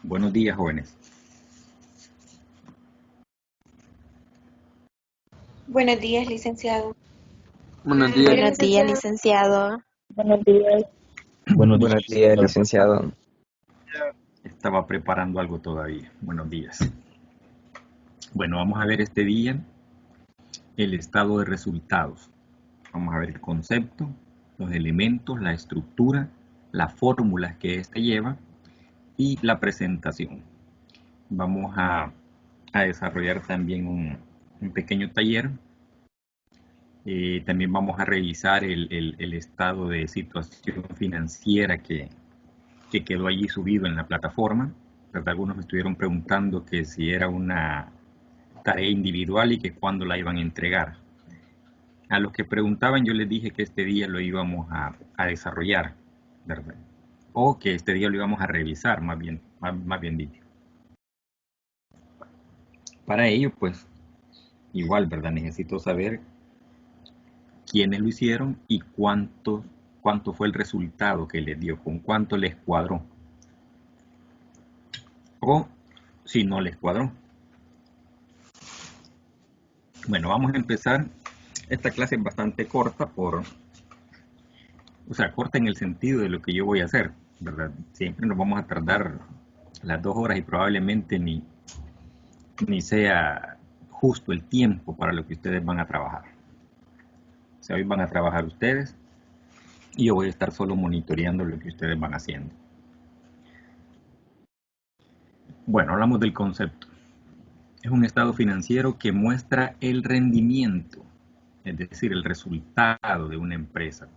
Buenos días, jóvenes. Buenos días, licenciado. Buenos días. Buenos días, licenciado. Buenos días. Buenos días, licenciado. Estaba preparando algo todavía. Buenos días. Bueno, vamos a ver este día el estado de resultados. Vamos a ver el concepto, los elementos, la estructura, las fórmulas que éste lleva y la presentación. Vamos a desarrollar también un pequeño taller. También vamos a revisar el estado de situación financiera que quedó allí subido en la plataforma. Algunos me estuvieron preguntando que si era una tarea individual y que cuándo la iban a entregar. A los que preguntaban yo les dije que este día lo íbamos a desarrollar, ¿verdad? O que este día lo íbamos a revisar, más bien dicho. Para ello, pues, igual, ¿verdad? Necesito saber quiénes lo hicieron y cuánto fue el resultado que les dio, con cuánto les cuadró. O si no les cuadró. Bueno, vamos a empezar. Esta clase es bastante corta corta en el sentido de lo que yo voy a hacer, ¿verdad? Siempre nos vamos a tardar las 2 horas y probablemente ni sea justo el tiempo para lo que ustedes van a trabajar. O sea, hoy van a trabajar ustedes y yo voy a estar solo monitoreando lo que ustedes van haciendo. Bueno, hablamos del concepto. Es un estado financiero que muestra el rendimiento, es decir, el resultado de una empresa.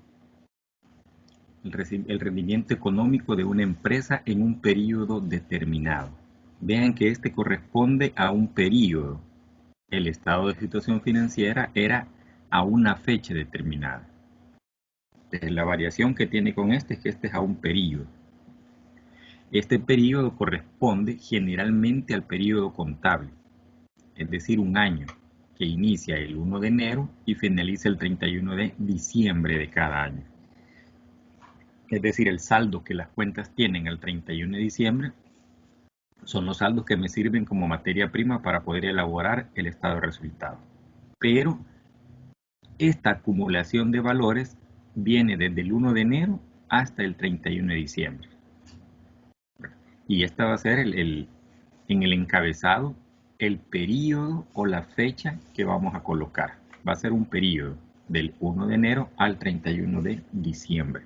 El rendimiento económico de una empresa en un periodo determinado. Vean que este corresponde a un periodo. El estado de situación financiera era a una fecha determinada. Entonces, la variación que tiene con este es que este es a un periodo. Este periodo corresponde generalmente al periodo contable, es decir, un año, que inicia el 1 de enero y finaliza el 31 de diciembre de cada año. Es decir, el saldo que las cuentas tienen el 31 de diciembre son los saldos que me sirven como materia prima para poder elaborar el estado de resultados. Pero esta acumulación de valores viene desde el 1 de enero hasta el 31 de diciembre. Y esta va a ser en el encabezado el periodo o la fecha que vamos a colocar. Va a ser un periodo del 1 de enero al 31 de diciembre.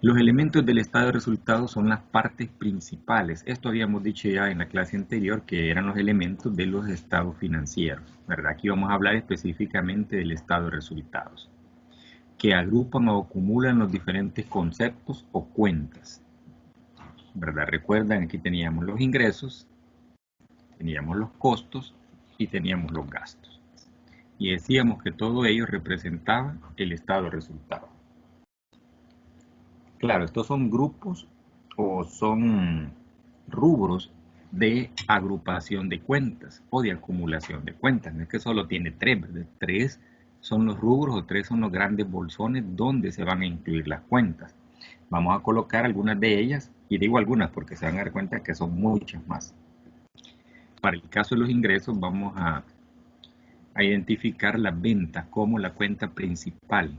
Los elementos del estado de resultados son las partes principales. Esto habíamos dicho ya en la clase anterior, que eran los elementos de los estados financieros, ¿verdad? Aquí vamos a hablar específicamente del estado de resultados, que agrupan o acumulan los diferentes conceptos o cuentas, ¿verdad? Recuerdan, aquí teníamos los ingresos, teníamos los costos y teníamos los gastos. Y decíamos que todo ello representaba el estado de resultados. Claro, estos son grupos o son rubros de agrupación de cuentas o de acumulación de cuentas. No es que solo tiene 3, ¿verdad? 3 son los rubros o 3 son los grandes bolsones donde se van a incluir las cuentas. Vamos a colocar algunas de ellas, y digo algunas porque se van a dar cuenta que son muchas más. Para el caso de los ingresos vamos a identificar las ventas como la cuenta principal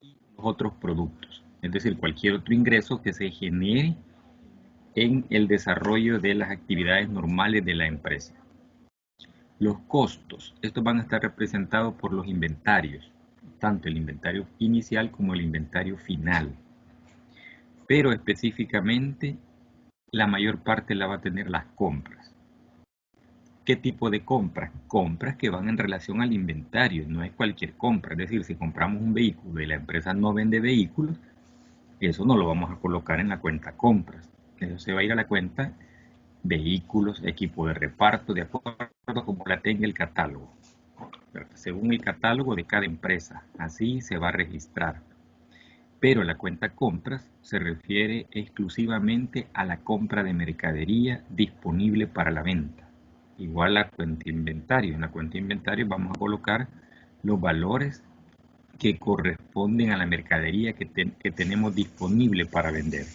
y los otros productos. Es decir, cualquier otro ingreso que se genere en el desarrollo de las actividades normales de la empresa. Los costos, estos van a estar representados por los inventarios, tanto el inventario inicial como el inventario final. Pero específicamente, la mayor parte la va a tener las compras. ¿Qué tipo de compras? Compras que van en relación al inventario, no es cualquier compra. Es decir, si compramos un vehículo y la empresa no vende vehículos, eso no lo vamos a colocar en la cuenta compras. Eso se va a ir a la cuenta vehículos, equipo de reparto, de acuerdo a como la tenga el catálogo. Según el catálogo de cada empresa, así se va a registrar. Pero la cuenta compras se refiere exclusivamente a la compra de mercadería disponible para la venta. Igual la cuenta inventario. En la cuenta inventario vamos a colocar los valores que corresponden a la mercadería que tenemos disponible para vender.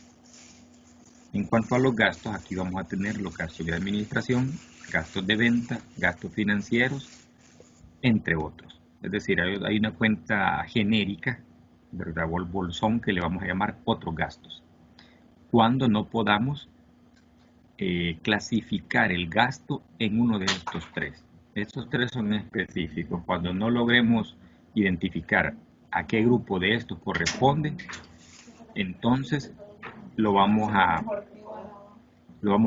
En cuanto a los gastos, aquí vamos a tener los gastos de administración, gastos de venta, gastos financieros, entre otros. Es decir, hay una cuenta genérica, ¿verdad? O el bolsón que le vamos a llamar otros gastos. Cuando no podamos clasificar el gasto en uno de estos tres. Estos tres son específicos. Cuando no logremos identificar a qué grupo de estos corresponde, entonces lo vamos a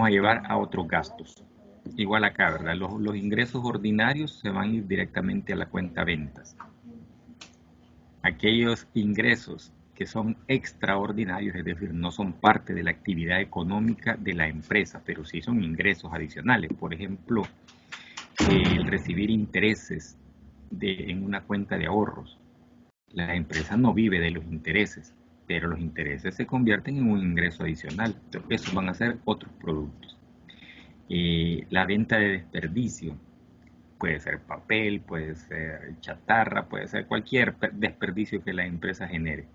llevar a otros gastos. Igual acá, ¿verdad? Los ingresos ordinarios se van a ir directamente a la cuenta ventas. Aquellos ingresos que son extraordinarios, es decir, no son parte de la actividad económica de la empresa, pero sí son ingresos adicionales. Por ejemplo, el recibir intereses en una cuenta de ahorros. La empresa no vive de los intereses, pero los intereses se convierten en un ingreso adicional. Esos van a ser otros productos. La venta de desperdicio. Puede ser papel, puede ser chatarra, puede ser cualquier desperdicio que la empresa genere.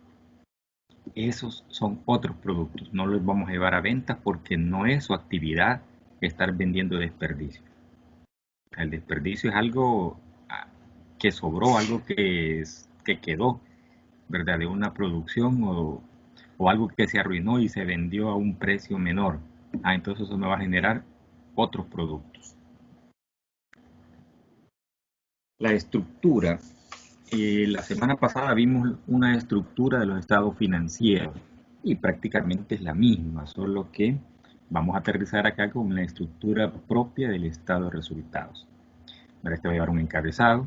Esos son otros productos, no los vamos a llevar a venta porque no es su actividad estar vendiendo desperdicio. El desperdicio es algo que sobró, algo que quedó, ¿verdad? De una producción o algo que se arruinó y se vendió a un precio menor. Entonces eso me va a generar otros productos. La estructura. La semana pasada vimos una estructura de los estados financieros y prácticamente es la misma, solo que vamos a aterrizar acá con una estructura propia del estado de resultados. Ahora este va a llevar un encabezado.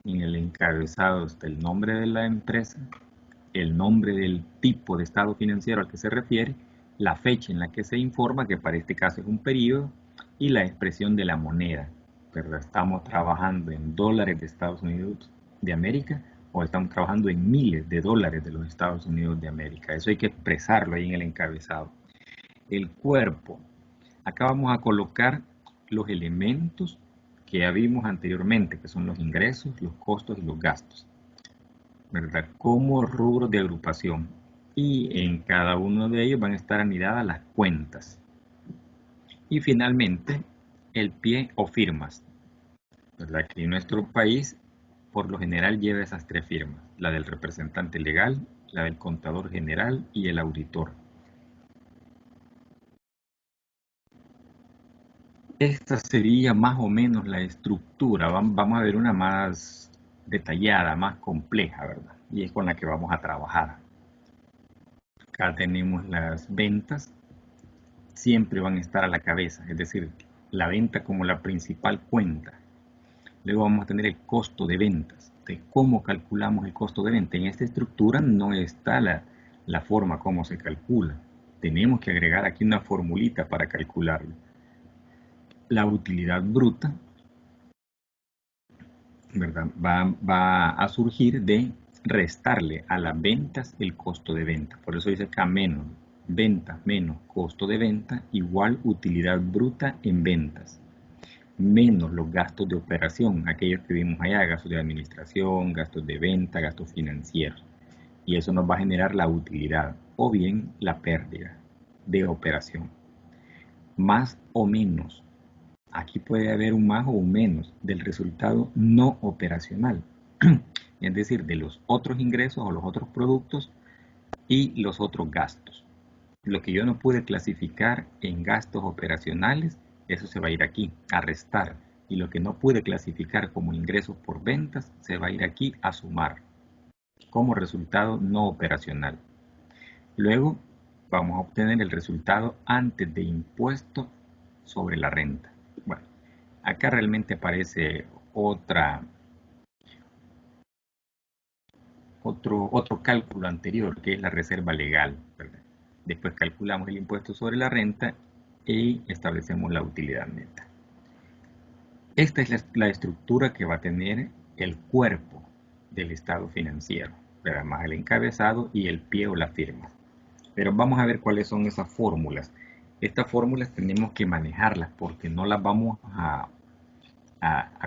En el encabezado está el nombre de la empresa, el nombre del tipo de estado financiero al que se refiere, la fecha en la que se informa, que para este caso es un periodo, y la expresión de la moneda. Pero estamos trabajando en dólares de Estados Unidos de América o estamos trabajando en miles de dólares de los Estados Unidos de América. Eso hay que expresarlo ahí en el encabezado. El cuerpo. Acá vamos a colocar los elementos que ya vimos anteriormente, que son los ingresos, los costos y los gastos, ¿verdad? Como rubros de agrupación. Y en cada uno de ellos van a estar anidadas las cuentas. Y finalmente, el pie o firmas, ¿verdad? Que en nuestro país, por lo general, lleva esas tres firmas: la del representante legal, la del contador general y el auditor. Esta sería más o menos la estructura. Vamos a ver una más detallada, más compleja, ¿verdad? Y es con la que vamos a trabajar. Acá tenemos las ventas, siempre van a estar a la cabeza, es decir, la venta como la principal cuenta. Luego vamos a tener el costo de ventas, de cómo calculamos el costo de venta. En esta estructura no está la forma como se calcula. Tenemos que agregar aquí una formulita para calcularlo. La utilidad bruta, ¿verdad? Va a surgir de restarle a las ventas el costo de venta. Por eso dice acá menos ventas menos costo de venta igual utilidad bruta en ventas, menos los gastos de operación, aquellos que vimos allá, gastos de administración, gastos de venta, gastos financieros. Y eso nos va a generar la utilidad o bien la pérdida de operación. Más o menos. Aquí puede haber un más o un menos del resultado no operacional, es decir, de los otros ingresos o los otros productos y los otros gastos. Lo que yo no pude clasificar en gastos operacionales, eso se va a ir aquí a restar. Y lo que no pude clasificar como ingresos por ventas, se va a ir aquí a sumar como resultado no operacional. Luego vamos a obtener el resultado antes de impuesto sobre la renta. Bueno, acá realmente aparece otro cálculo anterior, que es la reserva legal, ¿verdad? Después calculamos el impuesto sobre la renta y establecemos la utilidad neta. Esta es la estructura que va a tener el cuerpo del estado financiero, ¿verdad? Más el encabezado y el pie o la firma. Pero vamos a ver cuáles son esas fórmulas. Estas fórmulas tenemos que manejarlas porque no las vamos a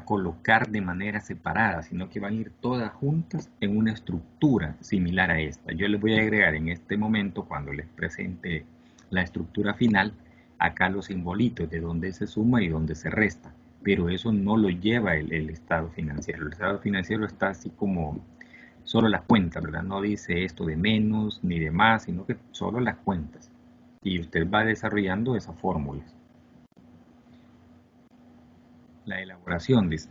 colocar de manera separada, sino que van a ir todas juntas en una estructura similar a esta. Yo les voy a agregar en este momento, cuando les presente la estructura final, acá los simbolitos de dónde se suma y dónde se resta, pero eso no lo lleva el estado financiero. El estado financiero está así como solo las cuentas, ¿verdad? No dice esto de menos ni de más, sino que solo las cuentas. Y usted va desarrollando esas fórmulas. La elaboración, dice.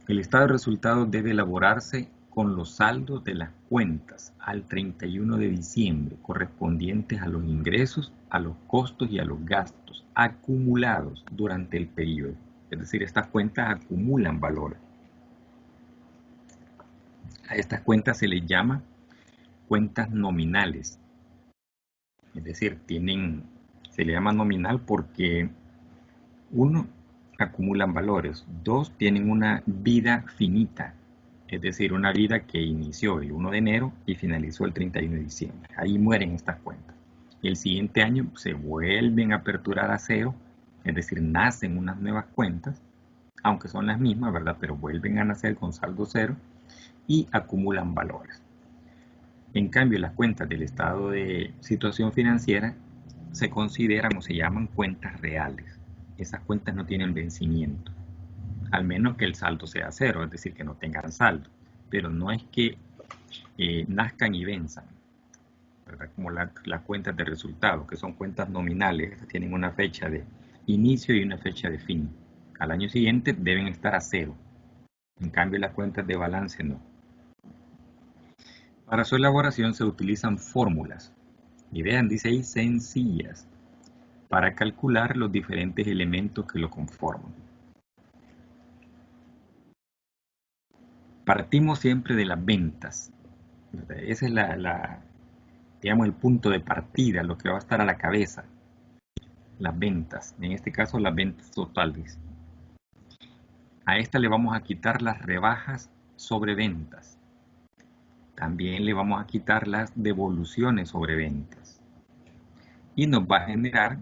El estado de resultados debe elaborarse con los saldos de las cuentas al 31 de diciembre, correspondientes a los ingresos, a los costos y a los gastos acumulados durante el periodo. Es decir, estas cuentas acumulan valores. A estas cuentas se les llama cuentas nominales. Es decir, se le llama nominal porque uno, acumulan valores. Dos, tienen una vida finita. Es decir, una vida que inició el 1 de enero y finalizó el 31 de diciembre. Ahí mueren estas cuentas. El siguiente año se vuelven a aperturar a cero, es decir, nacen unas nuevas cuentas, aunque son las mismas, ¿verdad? Pero vuelven a nacer con saldo cero y acumulan valores. En cambio, las cuentas del estado de situación financiera se consideran o se llaman cuentas reales. Esas cuentas no tienen vencimiento, al menos que el saldo sea cero, es decir, que no tengan saldo. Pero no es que nazcan y venzan, ¿verdad? Como las cuentas de resultados, que son cuentas nominales, tienen una fecha de inicio y una fecha de fin. Al año siguiente deben estar a cero. En cambio, las cuentas de balance no. Para su elaboración se utilizan fórmulas, y vean, dice ahí, sencillas, para calcular los diferentes elementos que lo conforman. Partimos siempre de las ventas. Ese es digamos, el punto de partida, lo que va a estar a la cabeza. Las ventas, en este caso las ventas totales. A esta le vamos a quitar las rebajas sobre ventas. También le vamos a quitar las devoluciones sobre ventas. Y nos va a generar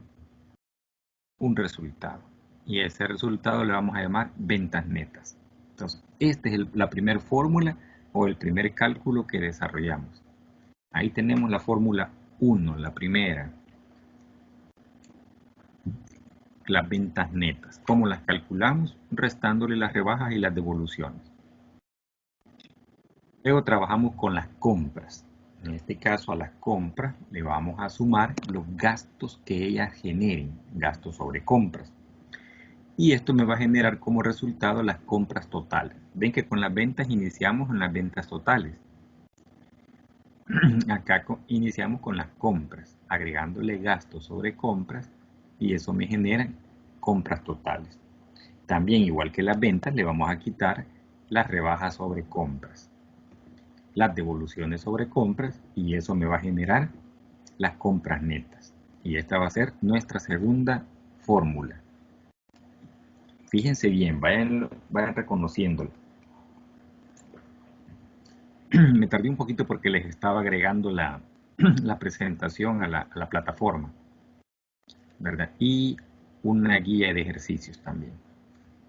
un resultado. Y ese resultado le vamos a llamar ventas netas. Entonces, esta es la primera fórmula o el primer cálculo que desarrollamos. Ahí tenemos la fórmula 1, la primera. Las ventas netas. ¿Cómo las calculamos? Restándole las rebajas y las devoluciones. Luego trabajamos con las compras. En este caso a las compras le vamos a sumar los gastos que ellas generen, gastos sobre compras. Y esto me va a generar como resultado las compras totales. Ven que con las ventas iniciamos en las ventas totales. Acá iniciamos con las compras, agregándole gastos sobre compras y eso me genera compras totales. También, igual que las ventas, le vamos a quitar las rebajas sobre compras, las devoluciones sobre compras y eso me va a generar las compras netas. Y esta va a ser nuestra segunda fórmula. Fíjense bien, vayan reconociéndolo. Me tardé un poquito porque les estaba agregando la presentación a la plataforma, ¿verdad? Y una guía de ejercicios también,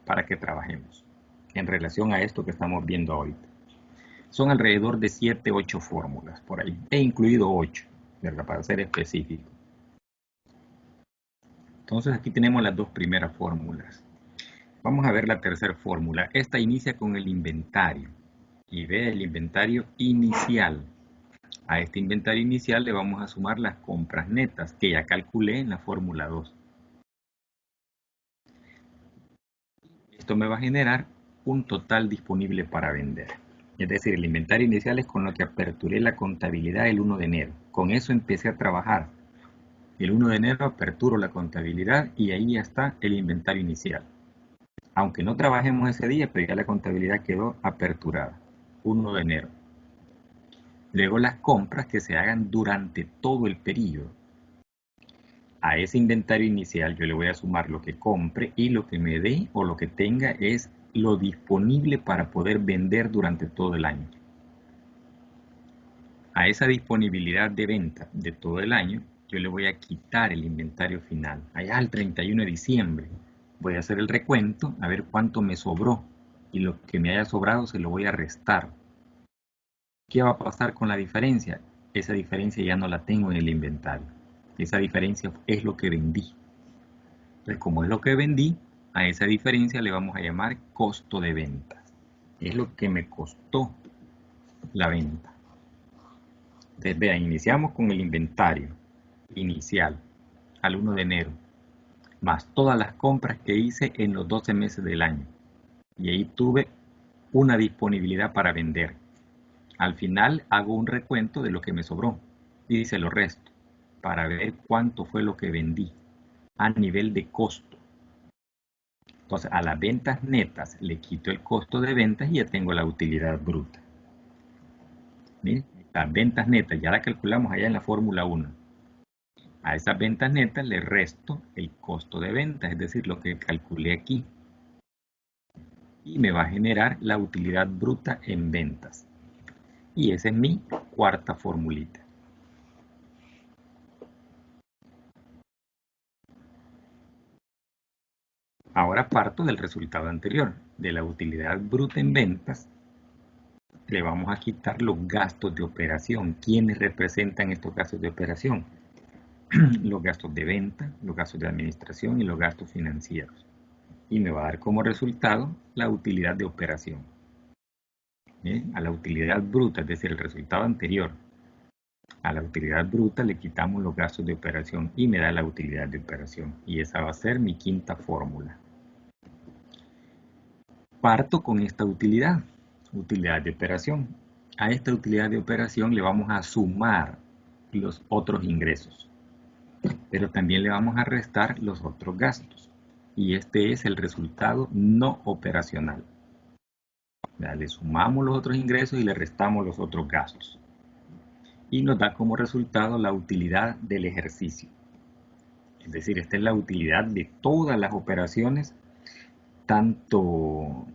para que trabajemos en relación a esto que estamos viendo ahorita. Son alrededor de 7, 8 fórmulas por ahí. He incluido 8, ¿verdad? Para ser específico. Entonces aquí tenemos las dos primeras fórmulas. Vamos a ver la tercera fórmula. Esta inicia con el inventario. Y ve el inventario inicial. A este inventario inicial le vamos a sumar las compras netas que ya calculé en la fórmula 2. Esto me va a generar un total disponible para vender. Es decir, el inventario inicial es con lo que aperturé la contabilidad el 1 de enero. Con eso empecé a trabajar. El 1 de enero aperturo la contabilidad y ahí ya está el inventario inicial. Aunque no trabajemos ese día, pero ya la contabilidad quedó aperturada. 1 de enero. Luego las compras que se hagan durante todo el periodo. A ese inventario inicial yo le voy a sumar lo que compre y lo que me dé o lo que tenga es lo disponible para poder vender durante todo el año. A esa disponibilidad de venta de todo el año yo le voy a quitar el inventario final. Allá al 31 de diciembre voy a hacer el recuento a ver cuánto me sobró y lo que me haya sobrado se lo voy a restar. ¿Qué va a pasar con la diferencia? Esa diferencia ya no la tengo en el inventario. Esa diferencia es lo que vendí. Entonces, como es lo que vendí, a esa diferencia le vamos a llamar costo de ventas. Es lo que me costó la venta. Entonces, vean, iniciamos con el inventario inicial al 1 de enero, más todas las compras que hice en los 12 meses del año. Y ahí tuve una disponibilidad para vender. Al final hago un recuento de lo que me sobró y se lo resto para ver cuánto fue lo que vendí a nivel de costo. Entonces, a las ventas netas le quito el costo de ventas y ya tengo la utilidad bruta. Miren, las ventas netas ya las calculamos allá en la fórmula 1. A esas ventas netas le resto el costo de ventas, es decir, lo que calculé aquí. Y me va a generar la utilidad bruta en ventas. Y esa es mi cuarta formulita. Ahora parto del resultado anterior, de la utilidad bruta en ventas. Le vamos a quitar los gastos de operación. ¿Quiénes representan estos gastos de operación? Los gastos de venta, los gastos de administración y los gastos financieros. Y me va a dar como resultado la utilidad de operación. A la utilidad bruta, es decir, el resultado anterior, a la utilidad bruta le quitamos los gastos de operación y me da la utilidad de operación. Y esa va a ser mi quinta fórmula. Parto con esta utilidad de operación. A esta utilidad de operación le vamos a sumar los otros ingresos, pero también le vamos a restar los otros gastos. Y este es el resultado no operacional. Le sumamos los otros ingresos y le restamos los otros gastos. Y nos da como resultado la utilidad del ejercicio. Es decir, esta es la utilidad de todas las operaciones, tanto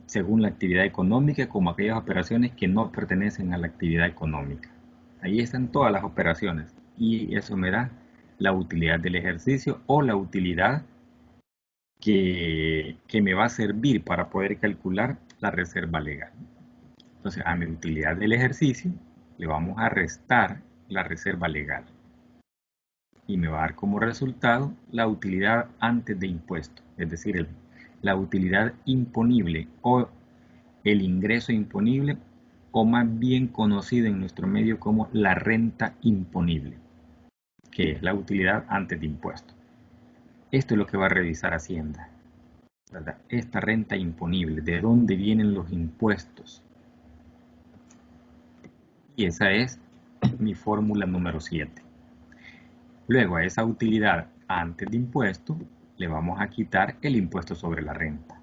según la actividad económica como aquellas operaciones que no pertenecen a la actividad económica. Ahí están todas las operaciones y eso me da la utilidad del ejercicio o la utilidad que me va a servir para poder calcular la reserva legal. Entonces, a mi utilidad del ejercicio le vamos a restar la reserva legal y me va a dar como resultado la utilidad antes de impuesto, es decir, la utilidad imponible o el ingreso imponible, o más bien conocido en nuestro medio como la renta imponible, que es la utilidad antes de impuesto. Esto es lo que va a revisar Hacienda, ¿verdad? Esta renta imponible, ¿de dónde vienen los impuestos? Y esa es mi fórmula número 7. Luego a esa utilidad antes de impuesto le vamos a quitar el impuesto sobre la renta.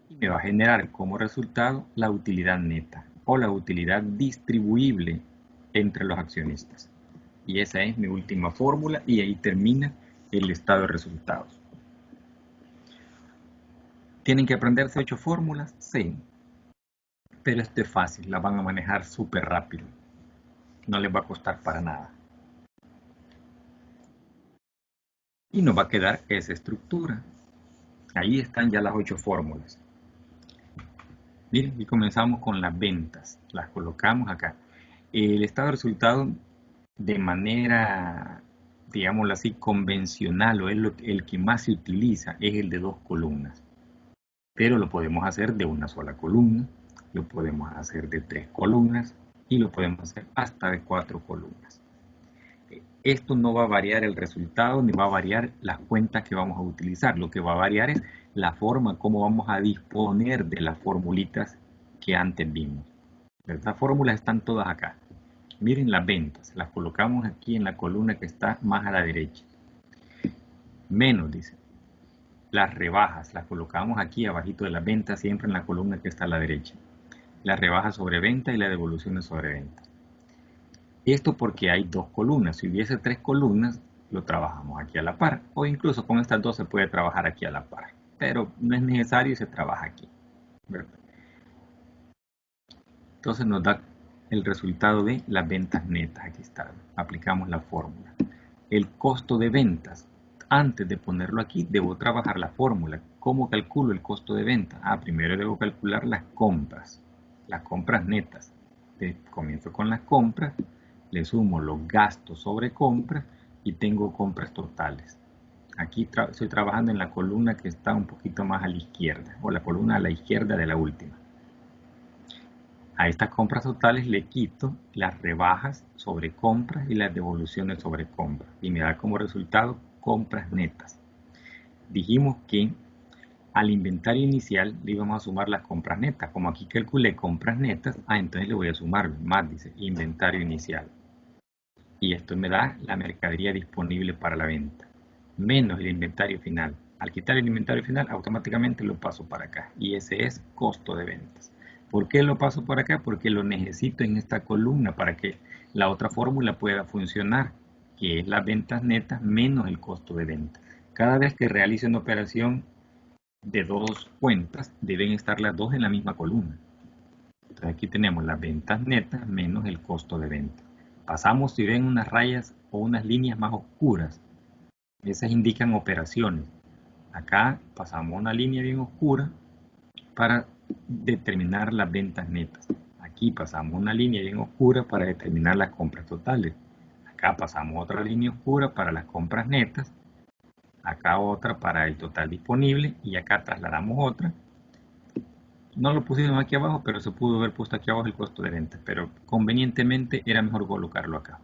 Y me va a generar como resultado la utilidad neta o la utilidad distribuible entre los accionistas. Y esa es mi última fórmula y ahí termina el estado de resultados. ¿Tienen que aprenderse 8 fórmulas? Sí. Pero esto es fácil, las van a manejar súper rápido. No les va a costar para nada. Y nos va a quedar esa estructura. Ahí están ya las 8 fórmulas. Miren, y comenzamos con las ventas. Las colocamos acá. El estado de resultado de manera, digámoslo así, convencional o es el que más se utiliza es el de 2 columnas. Pero lo podemos hacer de una sola columna, lo podemos hacer de 3 columnas y lo podemos hacer hasta de 4 columnas. Esto no va a variar el resultado ni va a variar las cuentas que vamos a utilizar. Lo que va a variar es la forma como vamos a disponer de las formulitas que antes vimos. Estas fórmulas están todas acá. Miren las ventas, las colocamos aquí en la columna que está más a la derecha. Menos, dice. Las rebajas, las colocamos aquí abajito de las ventas, siempre en la columna que está a la derecha. Las rebajas sobre venta y las devoluciones sobre venta. Esto porque hay 2 columnas. Si hubiese 3 columnas, lo trabajamos aquí a la par. O incluso con estas 2 se puede trabajar aquí a la par. Pero no es necesario y se trabaja aquí, ¿verdad? Entonces nos da el resultado de las ventas netas. Aquí está. Aplicamos la fórmula. El costo de ventas. Antes de ponerlo aquí, debo trabajar la fórmula. ¿Cómo calculo el costo de venta? Primero debo calcular las compras netas. Comienzo con las compras le sumo los gastos sobre compras y tengo compras totales. Aquí estoy trabajando en la columna que está un poquito más a la izquierda, o la columna a la izquierda de la última. A estas compras totales le quito las rebajas sobre compras y las devoluciones sobre compras, y me da como resultado compras netas. Dijimos que al inventario inicial le íbamos a sumar las compras netas. Como aquí calculé compras netas, entonces le voy a sumar más, dice, inventario inicial. Y esto me da la mercadería disponible para la venta, menos el inventario final. Al quitar el inventario final, automáticamente lo paso para acá. Y ese es costo de ventas. ¿Por qué lo paso por acá? Porque lo necesito en esta columna para que la otra fórmula pueda funcionar, que es las ventas netas menos el costo de venta. Cada vez que realice una operación de dos cuentas, deben estar las dos en la misma columna. Entonces aquí tenemos las ventas netas menos el costo de venta. Pasamos, si ven, unas rayas o unas líneas más oscuras. Esas indican operaciones. Acá pasamos una línea bien oscura para determinar las ventas netas. Aquí pasamos una línea bien oscura para determinar las compras totales. Acá pasamos otra línea oscura para las compras netas. Acá otra para el total disponible y acá trasladamos otra. No lo pusimos aquí abajo, pero se pudo haber puesto aquí abajo el costo de venta, pero convenientemente era mejor colocarlo acá,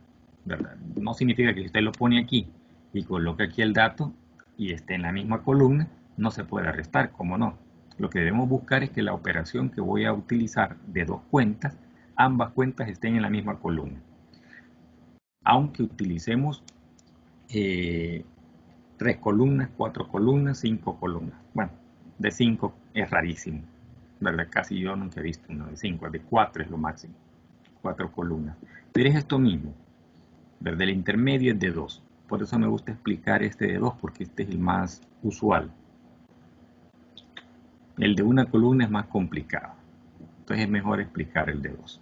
¿verdad? No significa que si usted lo pone aquí y coloca aquí el dato y esté en la misma columna, no se puede restar, ¿cómo no? Lo que debemos buscar es que la operación que voy a utilizar de dos cuentas, ambas cuentas estén en la misma columna. Aunque utilicemos 3 columnas, 4 columnas, 5 columnas. Bueno, de 5 es rarísimo, ¿verdad? Casi yo nunca he visto uno de 5, de 4 es lo máximo, 4 columnas. Pero es esto mismo, ¿verdad? El intermedio es de 2. Por eso me gusta explicar este de 2, porque este es el más usual. El de una columna es más complicado. Entonces es mejor explicar el de 2.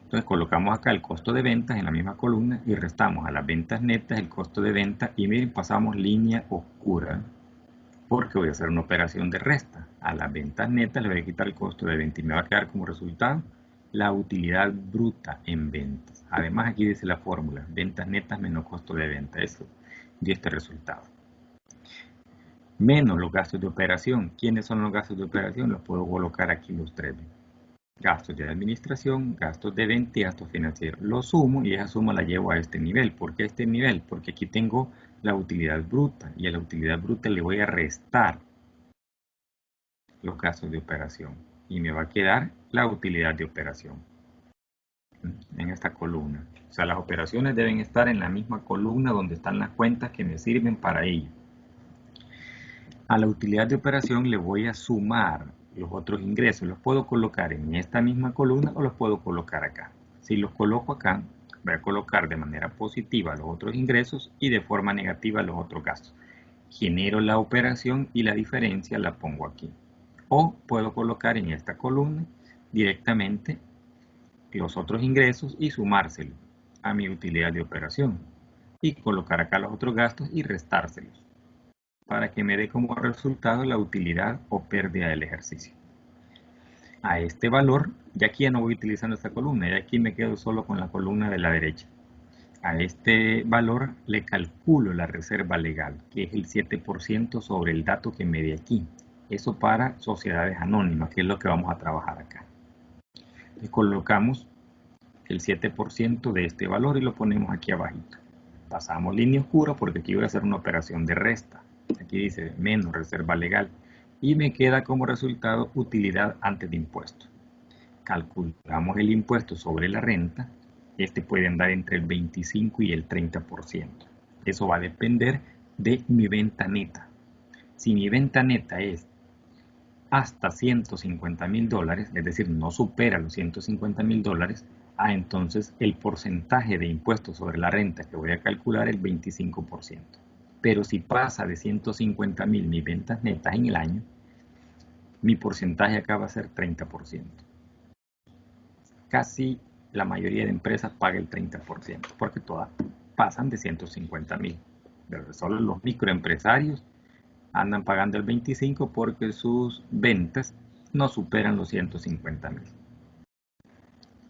Entonces colocamos acá el costo de ventas en la misma columna y restamos a las ventas netas el costo de venta. Y miren, pasamos línea oscura, porque voy a hacer una operación de resta. A las ventas netas le voy a quitar el costo de venta y me va a quedar como resultado la utilidad bruta en ventas. Además aquí dice la fórmula, ventas netas menos costo de venta. Eso dio este resultado. Menos los gastos de operación. ¿Quiénes son los gastos de operación? Los puedo colocar aquí los tres. Gastos de administración, gastos de venta y gastos financieros. Lo sumo y esa suma la llevo a este nivel. ¿Por qué a este nivel? Porque aquí tengo la utilidad bruta y a la utilidad bruta le voy a restar los gastos de operación y me va a quedar la utilidad de operación en esta columna. O sea, las operaciones deben estar en la misma columna donde están las cuentas que me sirven para ello. A la utilidad de operación le voy a sumar los otros ingresos. Los puedo colocar en esta misma columna o los puedo colocar acá. Si los coloco acá, voy a colocar de manera positiva los otros ingresos y de forma negativa los otros gastos. Genero la operación y la diferencia la pongo aquí. O puedo colocar en esta columna directamente los otros ingresos y sumárselos a mi utilidad de operación. Y colocar acá los otros gastos y restárselos, para que me dé como resultado la utilidad o pérdida del ejercicio. A este valor, ya aquí ya no voy utilizando esta columna, ya aquí me quedo solo con la columna de la derecha. A este valor le calculo la reserva legal, que es el 7% sobre el dato que me dé aquí. Eso para sociedades anónimas, que es lo que vamos a trabajar acá. Le colocamos el 7% de este valor y lo ponemos aquí abajito. Pasamos línea oscura porque aquí voy a hacer una operación de resta. Aquí dice menos reserva legal y me queda como resultado utilidad antes de impuestos. Calculamos el impuesto sobre la renta. Este puede andar entre el 25 y el 30%. Eso va a depender de mi venta neta. Si mi venta neta es hasta $150,000, es decir, no supera los $150,000, entonces el porcentaje de impuestos sobre la renta que voy a calcular es el 25%. Pero si pasa de 150,000 mis ventas netas en el año, mi porcentaje acá va a ser 30%. Casi la mayoría de empresas paga el 30%, porque todas pasan de 150,000. Solo los microempresarios andan pagando el 25% porque sus ventas no superan los 150,000.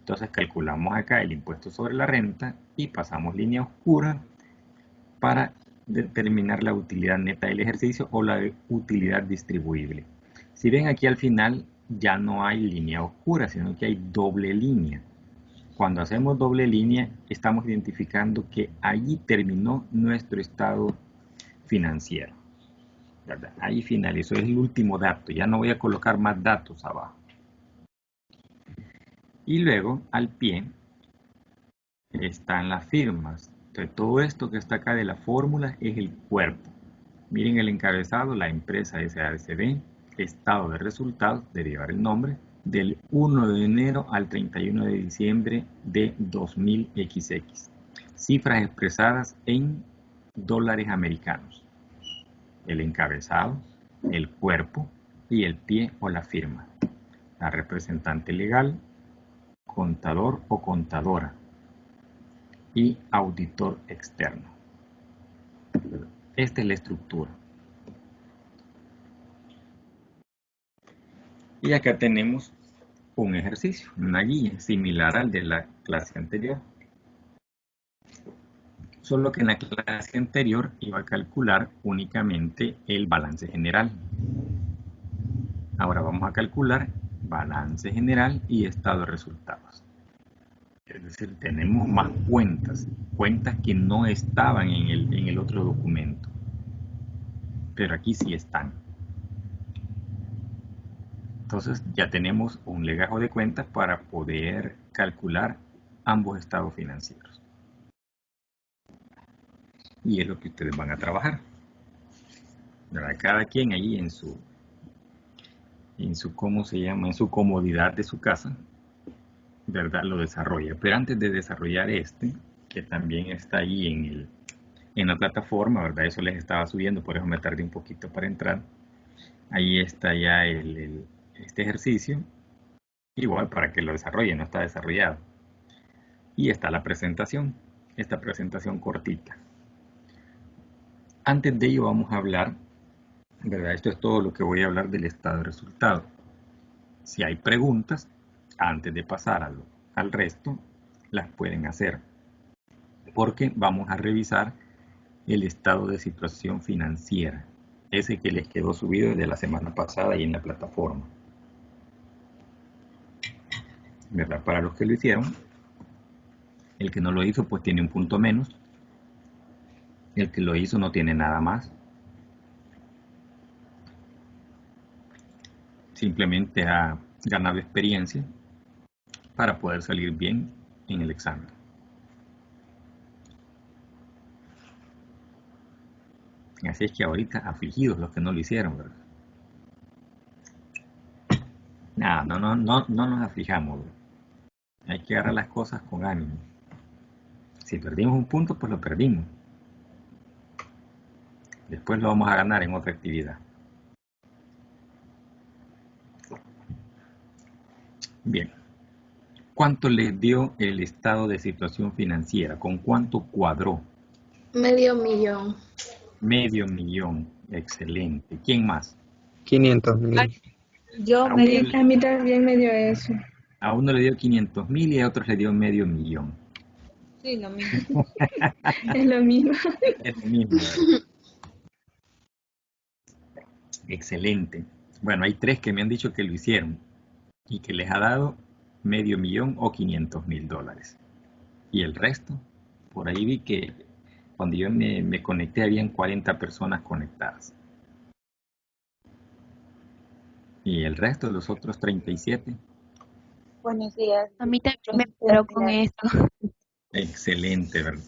Entonces calculamos acá el impuesto sobre la renta y pasamos línea oscura para determinar la utilidad neta del ejercicio o la utilidad distribuible. Si ven aquí al final ya no hay línea oscura, sino que hay doble línea. Cuando hacemos doble línea estamos identificando que allí terminó nuestro estado financiero, ¿verdad? Ahí finalizó, es el último dato, ya no voy a colocar más datos abajo. Y luego al pie están las firmas. Entonces, todo esto que está acá de la fórmula es el cuerpo. Miren el encabezado, la empresa SADCB, estado de resultados, debe llevar el nombre, del 1 de enero al 31 de diciembre de 2000XX. Cifras expresadas en dólares americanos. El encabezado, el cuerpo y el pie o la firma. La representante legal, contador o contadora y auditor externo. Esta es la estructura. Y acá tenemos un ejercicio, una guía similar al de la clase anterior. Solo que en la clase anterior iba a calcular únicamente el balance general. Ahora vamos a calcular balance general y estado de resultados. Es decir, tenemos más cuentas que no estaban en el otro documento, pero aquí sí están. Entonces ya tenemos un legajo de cuentas para poder calcular ambos estados financieros. Y es lo que ustedes van a trabajar, ¿verdad? Cada quien ahí en su ¿cómo se llama? En su comodidad de su casa, ¿verdad? Lo desarrolla. Pero antes de desarrollar que también está ahí en la plataforma, ¿verdad? Eso les estaba subiendo, por eso me tardé un poquito para entrar. Ahí está ya este ejercicio, igual para que lo desarrolle, no está desarrollado. Y está la presentación, esta presentación cortita. Antes de ello vamos a hablar, ¿verdad? Esto es todo lo que voy a hablar del estado de resultado. Si hay preguntas, antes de pasar al resto, las pueden hacer. Porque vamos a revisar el estado de situación financiera. Ese que les quedó subido desde la semana pasada y en la plataforma, ¿verdad? Para los que lo hicieron, el que no lo hizo pues tiene un punto menos, el que lo hizo no tiene nada más, simplemente ha ganado experiencia para poder salir bien en el examen. Así es que ahorita afligidos los que no lo hicieron, ¿verdad? No nos aflijamos, ¿verdad? Hay que agarrar las cosas con ánimo. Si perdimos un punto, pues lo perdimos. Después lo vamos a ganar en otra actividad. Bien. ¿Cuánto les dio el estado de situación financiera? ¿Con cuánto cuadró? $500,000. $500,000. Excelente. ¿Quién más? 500.000. Yo A me uno, a mí también me dio eso. a uno le dio 500,000 y a otros le dio $500,000. Sí, lo mismo. Es lo mismo. Es lo mismo, ¿verdad? Excelente. Bueno, hay 3 que me han dicho que lo hicieron y que les ha dado $500,000 o $500,000. Y el resto, por ahí vi que cuando yo me conecté habían 40 personas conectadas. Y el resto de los otros 37. Buenos días. A mí también me paro con esto. Excelente, ¿verdad?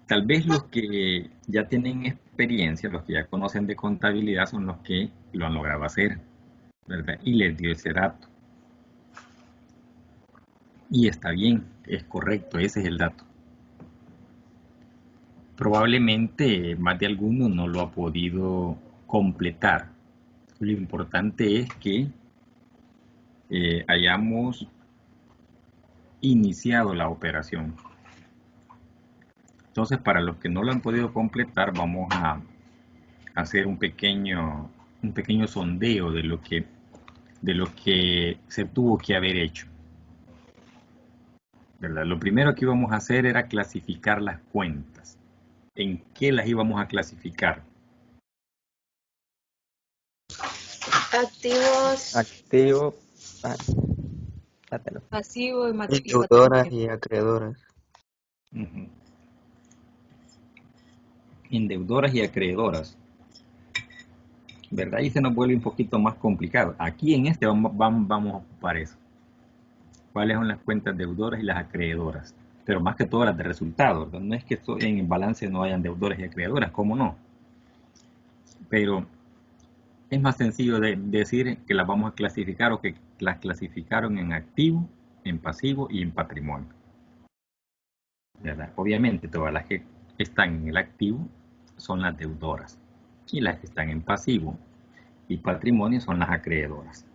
Tal vez los que ya tienen experiencia, los que ya conocen de contabilidad, son los que lo han logrado hacer, ¿verdad? Y les dio ese dato. Y está bien, es correcto, ese es el dato. Probablemente más de alguno no lo ha podido completar. Lo importante es que hayamos iniciado la operación. Entonces, para los que no lo han podido completar, vamos a hacer un pequeño sondeo de lo que se tuvo que haber hecho. ¿verdad? Lo primero que íbamos a hacer era clasificar las cuentas. ¿En qué las íbamos a clasificar? Activos, Activo, dátelo. pasivo y Deudoras patrimonio. y acreedoras. Ujú. En deudoras y acreedoras, ¿verdad? Y se nos vuelve un poquito más complicado. Aquí en este vamos a ocupar eso. ¿Cuáles son las cuentas deudoras y las acreedoras? Pero más que todo las de resultados, ¿verdad? No es que en el balance no hayan deudores y acreedoras, ¿cómo no? Pero es más sencillo de decir que las vamos a clasificar o que las clasificaron en activo, en pasivo y en patrimonio, ¿verdad? Obviamente todas las que están en el activo son las deudoras y las que están en pasivo y patrimonio son las acreedoras.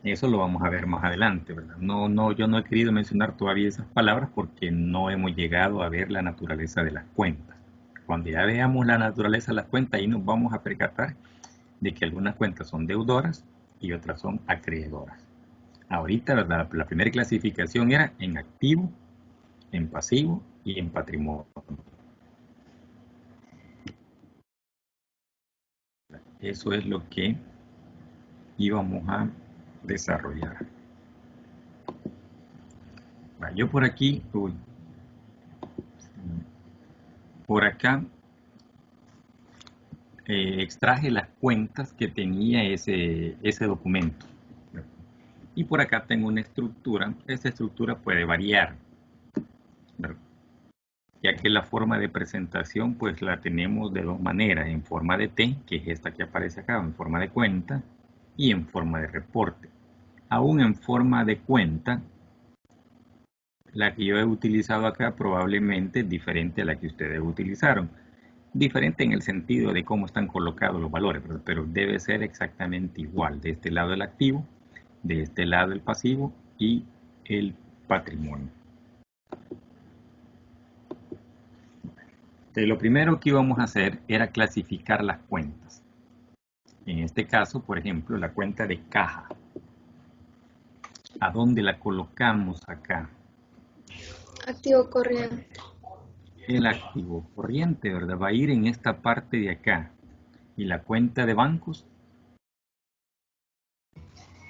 Eso lo vamos a ver más adelante, ¿verdad? Yo no he querido mencionar todavía esas palabras porque no hemos llegado a ver la naturaleza de las cuentas. Cuando ya veamos la naturaleza de las cuentas, ahí nos vamos a percatar de que algunas cuentas son deudoras y otras son acreedoras. Ahorita, ¿verdad? La primera clasificación era en activo, en pasivo y en patrimonio. Eso es lo que íbamos a desarrollar. Yo por aquí, por acá, extraje las cuentas que tenía ese documento. Y por acá tengo una estructura. Esta estructura puede variar, ¿verdad? Ya que la forma de presentación pues la tenemos de dos maneras, en forma de T, que es esta que aparece acá, en forma de cuenta, y en forma de reporte. Aún en forma de cuenta, la que yo he utilizado acá probablemente es diferente a la que ustedes utilizaron. Diferente en el sentido de cómo están colocados los valores, pero debe ser exactamente igual. De este lado el activo, de este lado el pasivo y el patrimonio. Entonces, lo primero que íbamos a hacer era clasificar las cuentas. En este caso, por ejemplo, la cuenta de caja. ¿A dónde la colocamos acá? Activo corriente. El activo corriente, ¿verdad? Va a ir en esta parte de acá. ¿Y la cuenta de bancos?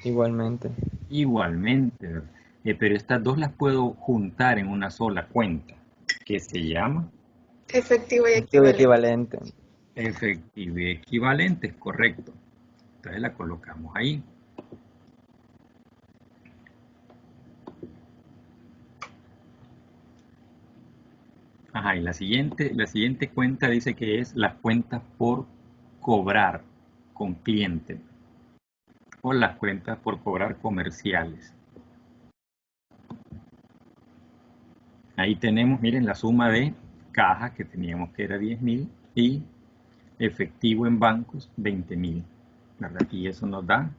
Igualmente. Igualmente, ¿verdad? Pero estas dos las puedo juntar en una sola cuenta, que se llama Efectivo y Activo equivalente. equivalente. efectivo y equivalente, correcto. Entonces la colocamos ahí. Ajá, y la siguiente cuenta dice que es la cuenta por cobrar con cliente o las cuentas por cobrar comerciales. Ahí tenemos, miren, la suma de caja que teníamos que era 10.000 y efectivo en bancos 20.000, ¿verdad? Y eso nos da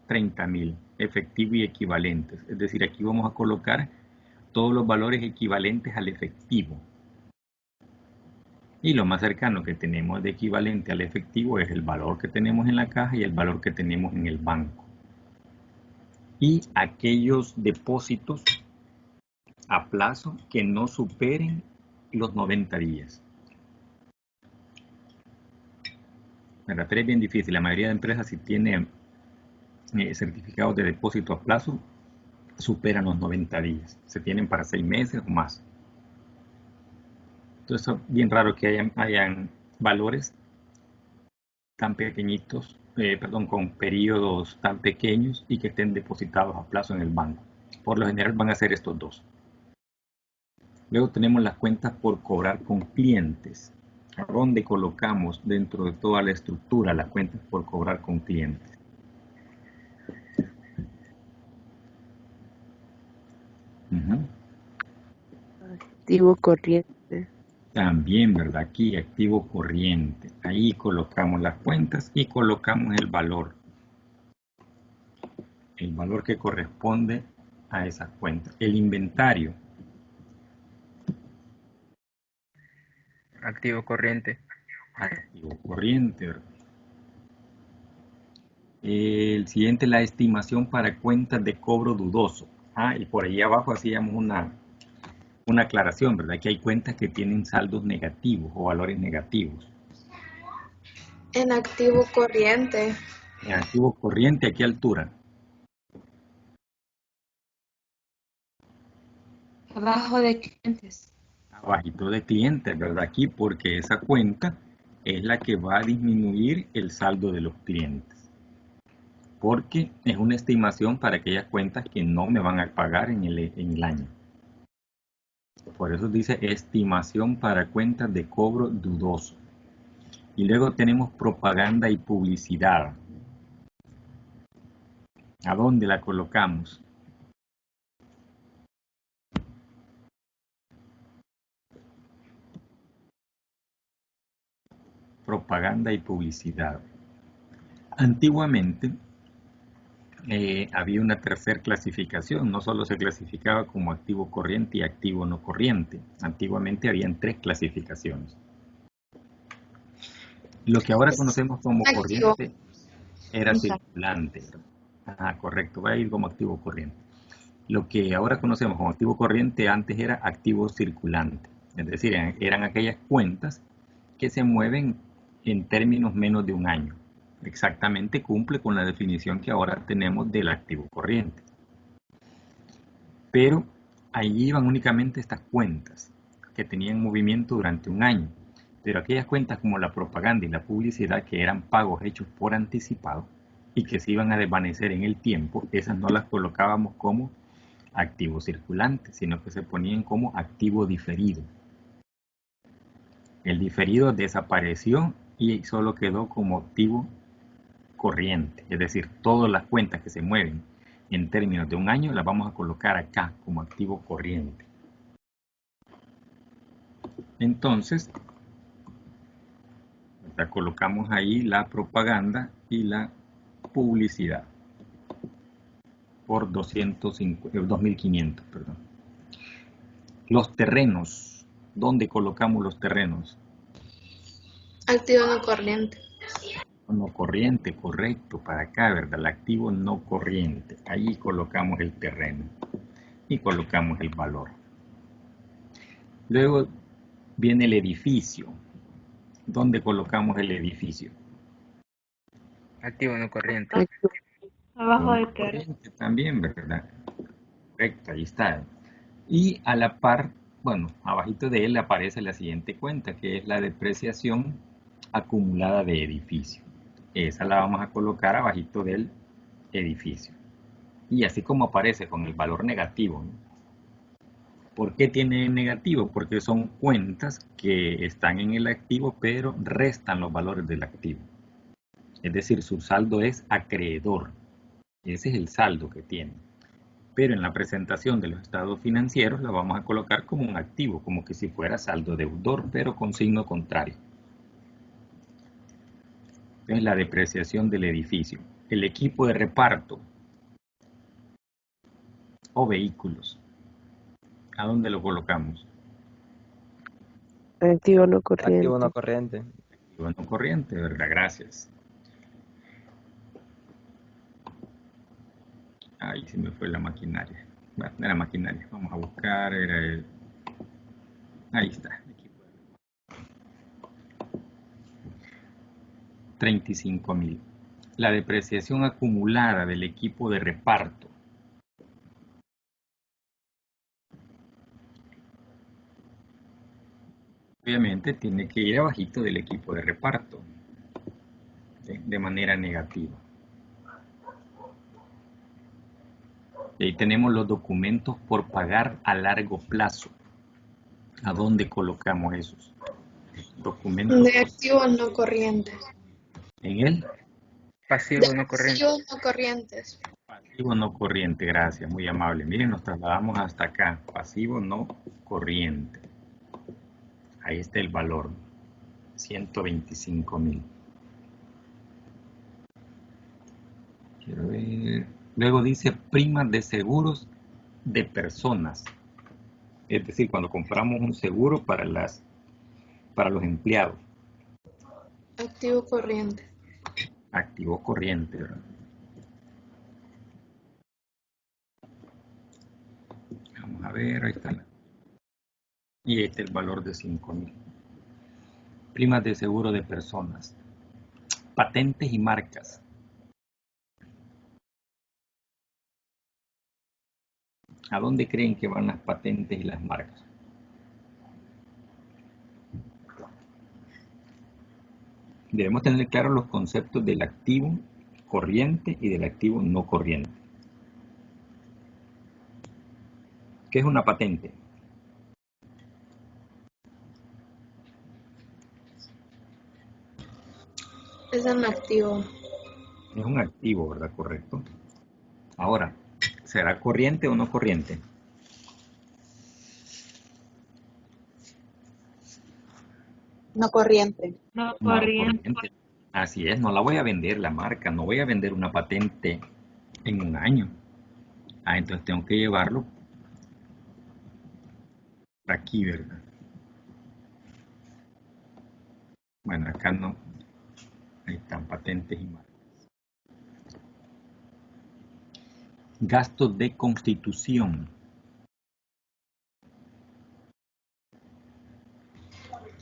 30.000, efectivo y equivalentes. Es decir, aquí vamos a colocar todos los valores equivalentes al efectivo. Y lo más cercano que tenemos de equivalente al efectivo es el valor que tenemos en la caja y el valor que tenemos en el banco. Y aquellos depósitos a plazo que no superen los 90 días. Pero es bien difícil. La mayoría de empresas, si tiene certificados de depósito a plazo, superan los 90 días. Se tienen para 6 meses o más. Entonces es bien raro que hayan valores tan pequeñitos, con periodos tan pequeños y que estén depositados a plazo en el banco. Por lo general van a ser estos dos. Luego tenemos las cuentas por cobrar con clientes. ¿A dónde colocamos dentro de toda la estructura las cuentas por cobrar con clientes? Activo corriente. También, ¿verdad? Aquí activo corriente. Ahí colocamos las cuentas y colocamos el valor. El valor que corresponde a esas cuentas. El inventario. Activo corriente. Activo corriente, ¿verdad? El siguiente, la estimación para cuentas de cobro dudoso. Y por ahí abajo hacíamos una aclaración, ¿verdad? Que hay cuentas que tienen saldos negativos o valores negativos. En activo corriente. En activo corriente, ¿a qué altura? Abajo de clientes. Abajito de clientes, ¿verdad? Aquí porque esa cuenta es la que va a disminuir el saldo de los clientes. Porque es una estimación para aquellas cuentas que no me van a pagar en el año. Por eso dice estimación para cuentas de cobro dudoso. Y luego tenemos propaganda y publicidad. ¿A dónde la colocamos? Propaganda y publicidad. Antiguamente había una tercera clasificación, no solo se clasificaba como activo corriente y activo no corriente. Antiguamente habían 3 clasificaciones. Lo que ahora conocemos como Activo. corriente era circulante. Correcto, va a ir como activo corriente. Lo que ahora conocemos como activo corriente antes era activo circulante. Es decir, eran aquellas cuentas que se mueven en términos menos de un año. Exactamente cumple con la definición que ahora tenemos del activo corriente. Pero ahí iban únicamente estas cuentas que tenían movimiento durante un año. Pero aquellas cuentas como la propaganda y la publicidad que eran pagos hechos por anticipado y que se iban a desvanecer en el tiempo, esas no las colocábamos como activo circulante, sino que se ponían como activo diferido. El diferido desapareció y solo quedó como activo corriente, es decir, todas las cuentas que se mueven en términos de un año las vamos a colocar acá como activo corriente. Entonces, colocamos ahí la propaganda y la publicidad por 2.500, perdón. Los terrenos, ¿dónde colocamos los terrenos? Activo no corriente. No corriente, correcto, para acá, ¿verdad? El activo no corriente. Ahí colocamos el terreno y colocamos el valor. Luego viene el edificio. ¿Dónde colocamos el edificio? Activo no corriente. Activo. Abajo de No terreno. corriente también, ¿verdad? Correcto, ahí está. Y a la par, bueno, abajito de él aparece la siguiente cuenta, que es la depreciación acumulada de edificio. Esa la vamos a colocar abajito del edificio. Y así como aparece con el valor negativo, ¿no? ¿Por qué tiene negativo? Porque son cuentas que están en el activo, pero restan los valores del activo. Es decir, su saldo es acreedor. Ese es el saldo que tiene. Pero en la presentación de los estados financieros la vamos a colocar como un activo, como que si fuera saldo deudor, pero con signo contrario. Es la depreciación del edificio. El equipo de reparto o vehículos. ¿A dónde lo colocamos? Activo no Activo corriente. no corriente. Activo no corriente, ¿verdad? Gracias. Ahí se me fue la maquinaria. Bueno, no era maquinaria. Vamos a buscar. Ahí está. 35.000. La depreciación acumulada del equipo de reparto. Obviamente tiene que ir abajito del equipo de reparto, ¿sí? De manera negativa. Y ahí tenemos los documentos por pagar a largo plazo. ¿A dónde colocamos esos documentos? De activos no corrientes. En el Pasivo no corriente. Activos no corrientes. pasivo no corriente, gracias, muy amable. Miren, nos trasladamos hasta acá, pasivo no corriente. Ahí está el valor, 125.000. Quiero ver. Luego dice primas de seguros de personas. Es decir, cuando compramos un seguro para los empleados. Activo corriente. Activo corriente, ¿verdad? ver, ahí está. Y este es el valor de 5,000. Primas de seguro de personas. Patentes y marcas. ¿A dónde creen que van las patentes y las marcas? Debemos tener claros los conceptos del activo corriente y del activo no corriente. ¿Qué es una patente? Es un activo. Es un activo, ¿verdad? Correcto. Ahora, ¿será corriente o no corriente? No corriente. No No corriente. corriente. Así es, no la voy a vender la marca, no voy a vender una patente en un año. Entonces tengo que llevarlo aquí, ¿verdad? Bueno, acá no. Ahí están patentes y marcas. Gastos de constitución.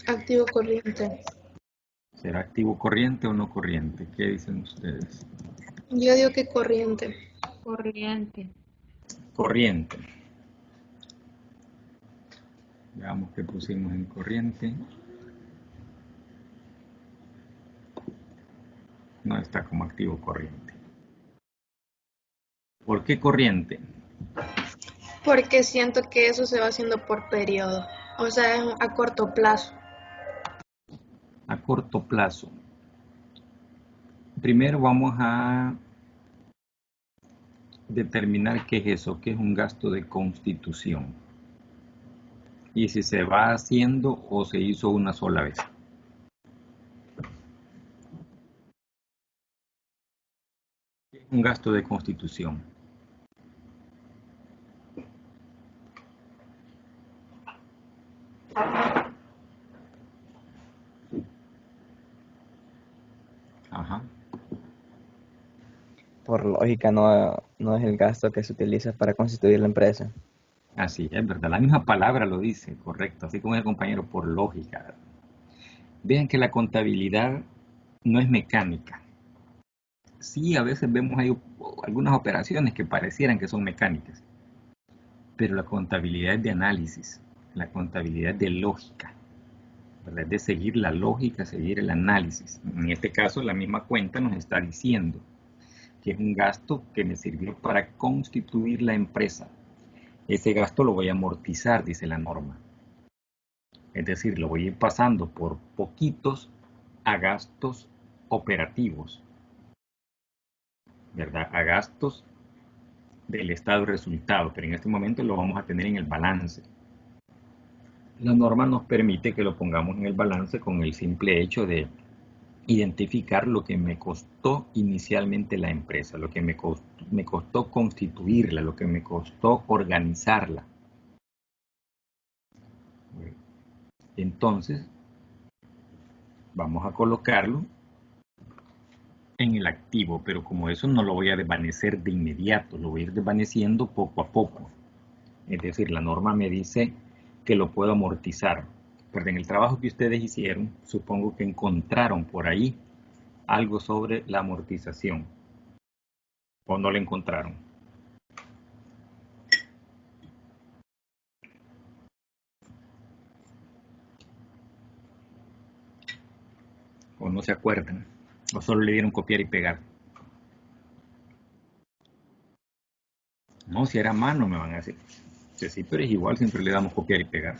Activo corriente. ¿Será activo corriente o no corriente? ¿Qué dicen ustedes? Yo digo que corriente. Corriente. Corriente. Veamos qué pusimos en corriente. No está como activo corriente. ¿Por qué corriente? Porque siento que eso se va haciendo por periodo. O sea, es a corto plazo. A corto plazo. Primero vamos a determinar qué es eso, qué es un gasto de constitución. Y si se va haciendo o se hizo una sola vez. ¿Qué es un gasto de constitución? Ajá. Por lógica, no es el gasto que se utiliza para constituir la empresa. Así es, ¿verdad? La misma palabra lo dice, correcto. Así como el compañero, por lógica. Vean que la contabilidad no es mecánica. Sí, a veces vemos ahí algunas operaciones que parecieran que son mecánicas, pero la contabilidad es de análisis, la contabilidad es de lógica, ¿verdad? Es de seguir la lógica, seguir el análisis. En este caso, la misma cuenta nos está diciendo que es un gasto que me sirvió para constituir la empresa. Ese gasto lo voy a amortizar, dice la norma. Es decir, lo voy a ir pasando por poquitos a gastos operativos, ¿verdad? A gastos del estado de resultado, pero en este momento lo vamos a tener en el balance. La norma nos permite que lo pongamos en el balance con el simple hecho de identificar lo que me costó inicialmente la empresa, lo que me costó constituirla, lo que me costó organizarla. Entonces, vamos a colocarlo en el activo, pero como eso no lo voy a desvanecer de inmediato, lo voy a ir desvaneciendo poco a poco. Es decir, la norma me dice que lo puedo amortizar. Pero en el trabajo que ustedes hicieron, supongo que encontraron por ahí algo sobre la amortización. ¿O no lo encontraron? ¿O no se acuerdan? ¿O solo le dieron copiar y pegar? No, si era a mano me van a decir. Sí, pero es igual, siempre le damos copiar y pegar.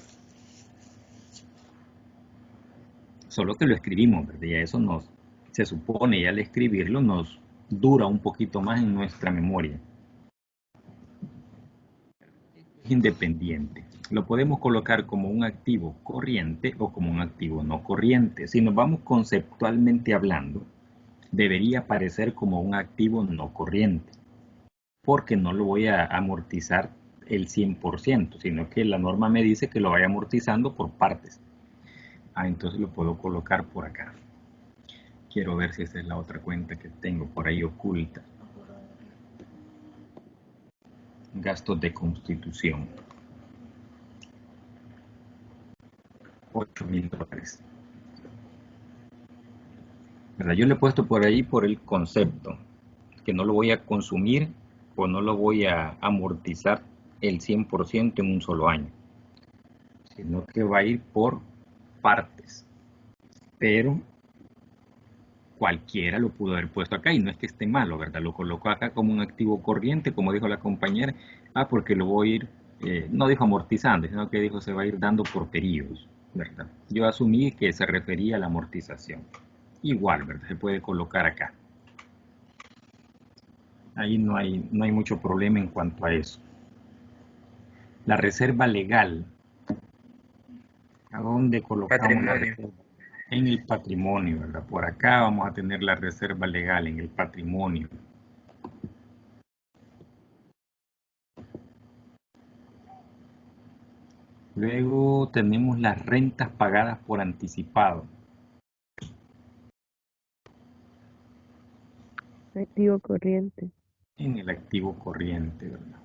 Solo que lo escribimos, ¿verdad? Y a eso se supone, y al escribirlo nos dura un poquito más en nuestra memoria. Es independiente. Lo podemos colocar como un activo corriente o como un activo no corriente. Si nos vamos conceptualmente hablando, debería aparecer como un activo no corriente, porque no lo voy a amortizar el 100%, sino que la norma me dice que lo vaya amortizando por partes. Entonces lo puedo colocar por acá. Quiero ver si esta es la otra cuenta que tengo por ahí oculta. Gastos de constitución. $8,000. ¿Verdad? Yo le he puesto por ahí por el concepto, que no lo voy a consumir o no lo voy a amortizar el 100% en un solo año, sino que va a ir por partes. Pero cualquiera lo pudo haber puesto acá y no es que esté malo, ¿verdad? Lo colocó acá como un activo corriente, como dijo la compañera, porque lo voy a ir, no dijo amortizando, sino que dijo se va a ir dando por periodos, ¿verdad? Yo asumí que se refería a la amortización. Igual, ¿verdad? Se puede colocar acá. Ahí no hay mucho problema en cuanto a eso. La reserva legal. ¿A dónde colocamos la reserva? En el patrimonio, ¿verdad? Por acá vamos a tener la reserva legal en el patrimonio. Luego tenemos las rentas pagadas por anticipado. Activo corriente. En el activo corriente, ¿verdad?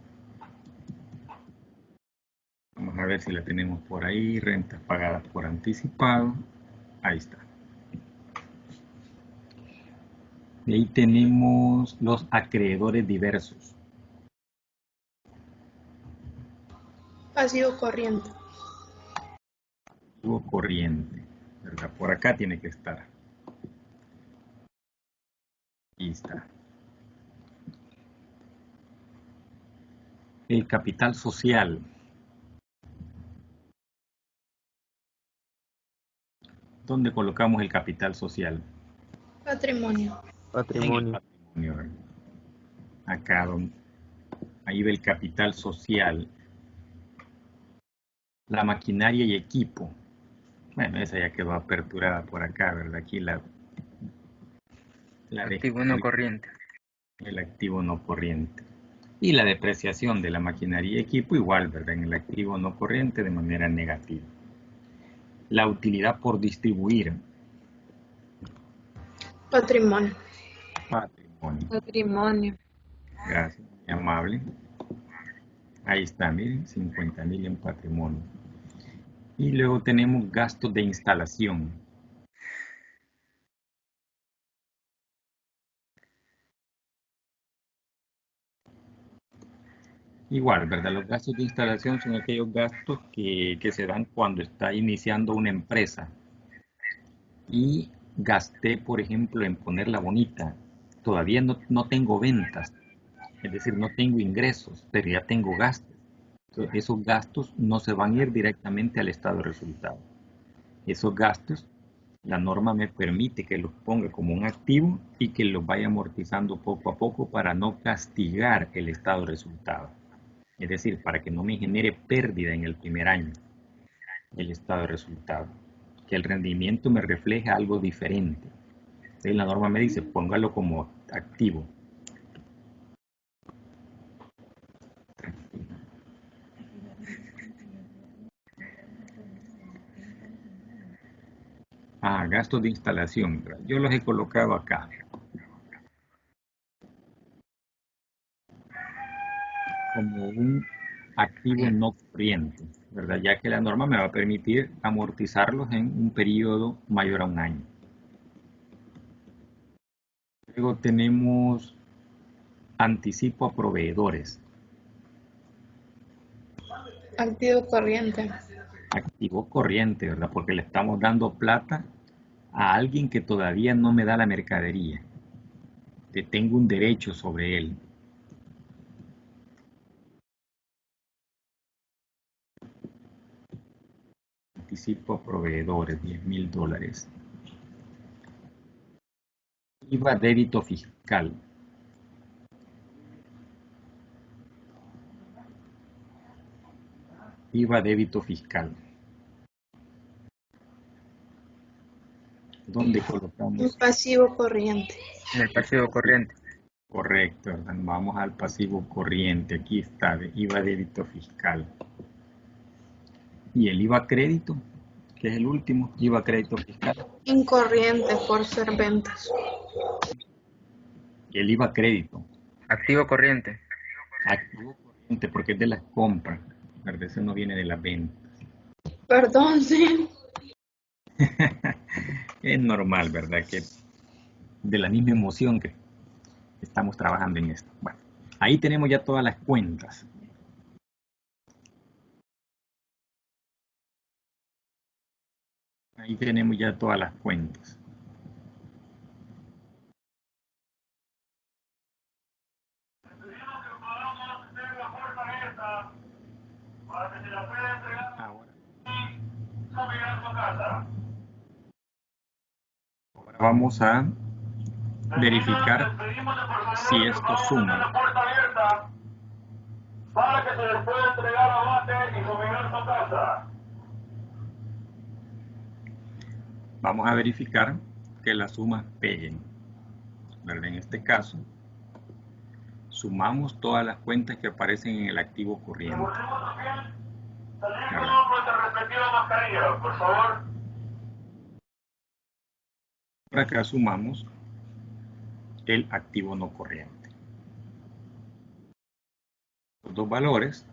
Vamos a ver si la tenemos por ahí. Rentas pagadas por anticipado. Ahí está. Y ahí tenemos los acreedores diversos. Pasivo corriente. Pasivo corriente, ¿verdad? Por acá tiene que estar. Ahí está. El capital social. ¿Dónde colocamos el capital social? Patrimonio. Patrimonio. En el patrimonio. Acá, ahí ve el capital social. La maquinaria y equipo. Bueno, esa ya quedó aperturada por acá, ¿verdad? Aquí la activo no corriente. El activo no corriente. Y la depreciación de la maquinaria y equipo igual, ¿verdad? En el activo no corriente de manera negativa. La utilidad por distribuir. Patrimonio. Patrimonio. Patrimonio. Gracias, muy amable. Ahí está, miren, 50,000 en patrimonio. Y luego tenemos gastos de instalación. Igual, ¿verdad? Los gastos de instalación son aquellos gastos que se dan cuando está iniciando una empresa. Y gasté, por ejemplo, en ponerla bonita. Todavía no tengo ventas, es decir, no tengo ingresos, pero ya tengo gastos. Entonces, esos gastos no se van a ir directamente al estado de resultado. Esos gastos, la norma me permite que los ponga como un activo y que los vaya amortizando poco a poco para no castigar el estado de resultado. Es decir, para que no me genere pérdida en el primer año el estado de resultado. Que el rendimiento me refleje algo diferente. Entonces, la norma me dice, póngalo como activo. Gastos de instalación. Yo los he colocado acá. Como un activo no corriente, ¿verdad? Ya que la norma me va a permitir amortizarlos en un periodo mayor a un año. Luego tenemos anticipo a proveedores. Activo corriente. Activo corriente, ¿verdad? Porque le estamos dando plata a alguien que todavía no me da la mercadería. Que tengo un derecho sobre él. Anticipo a proveedores, $10,000. IVA débito fiscal. IVA débito fiscal. ¿Dónde colocamos? Un pasivo corriente. En el pasivo corriente. Correcto, ¿verdad? Vamos al pasivo corriente. Aquí está, IVA débito fiscal. ¿Y el IVA crédito? Que es el último, IVA crédito fiscal. Incorriente por ser ventas. Y el IVA crédito. Activo corriente. Activo corriente porque es de las compras. ¿Verdad? Eso no viene de las ventas. Perdón, sí. Es normal, ¿verdad? Que de la misma emoción que estamos trabajando en esto. Bueno, ahí tenemos ya todas las cuentas. Ahí tenemos ya todas las cuentas. Ahora vamos a verificar si esto suma. Para que se les pueda entregar abate y fumigar su casa. Vamos a verificar que las sumas peguen. ¿Verdad? En este caso, sumamos todas las cuentas que aparecen en el activo corriente. Por favor. Por acá sumamos el activo no corriente. Los dos valores,